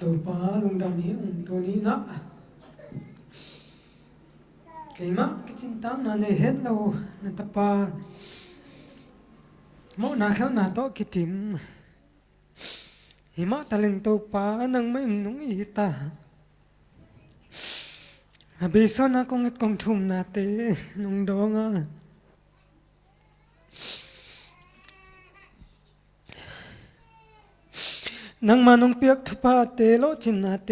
Speaker 2: ตัวป้าลุงดำนี้ตัวนี้นะเกี่ยมะกิจิงตังนั่นเห็นเรานั่นตาป้ามอนาเข้าหน้าโต๊ะกิติมหิมะตะลึงตัวป้านังไม่นุ่งอีตาอาบิสนะกงเอ็ดกงทุ่มนาเตนุ่งดองอ่ะนังมานุ่งเปียกทุพาเตโลจินนาเต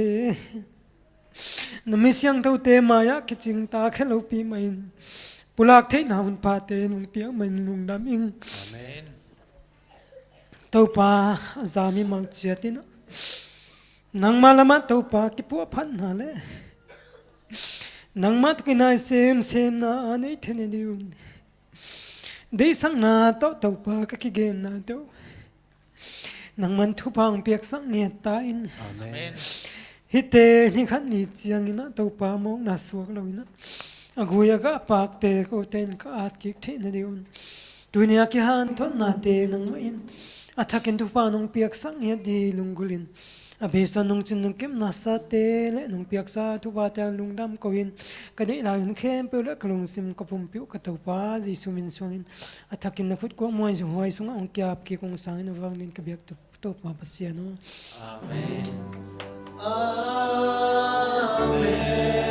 Speaker 2: นมิเสียงเท่าเตมายะกิจิงตาแค่เราปีใหม่ปุลักเทนาหุนพาเตนุ่งเปียกมันลุงดำอิง
Speaker 4: อาเมน
Speaker 2: เต้าป่าจามีมังเจียตินะนังมาละมาเต้าป่ากิปัวพันหาเลนังมาตุกินายเซมนาอันนี้เทนดิวได้สังนาเต้าป่าก็กิเกนนาเต้านังมันทุพังเปียกสังเงียตาอิน
Speaker 4: อาเมน
Speaker 2: ฮิเตนี่ขันนี่เจียงอินะเต้าป่ามองนาสวกเราอินะอากุยก็ปากเตโกเตนก็อาจกิกเทนดิวดุนยากิฮันทนนาเตนังมาอินอาทักินทุพานงเปียกสังเงียดีลุงกุลินอาเบสันนงจินนงเก็บนาสาเตเลนงเปียกซาทุบาเตลลุงดำกวินกันได้ลายนเข้มเปลือกกลุงซิมกปุ่มปิวกระตุปาจิสุมินสวงินอาทักินนักฟุตกวมวยสุหอยสุงองเกียบกีกงสังนวังลินกเบียกตุบมาปัสเซียโน
Speaker 4: อาเมนอาเมน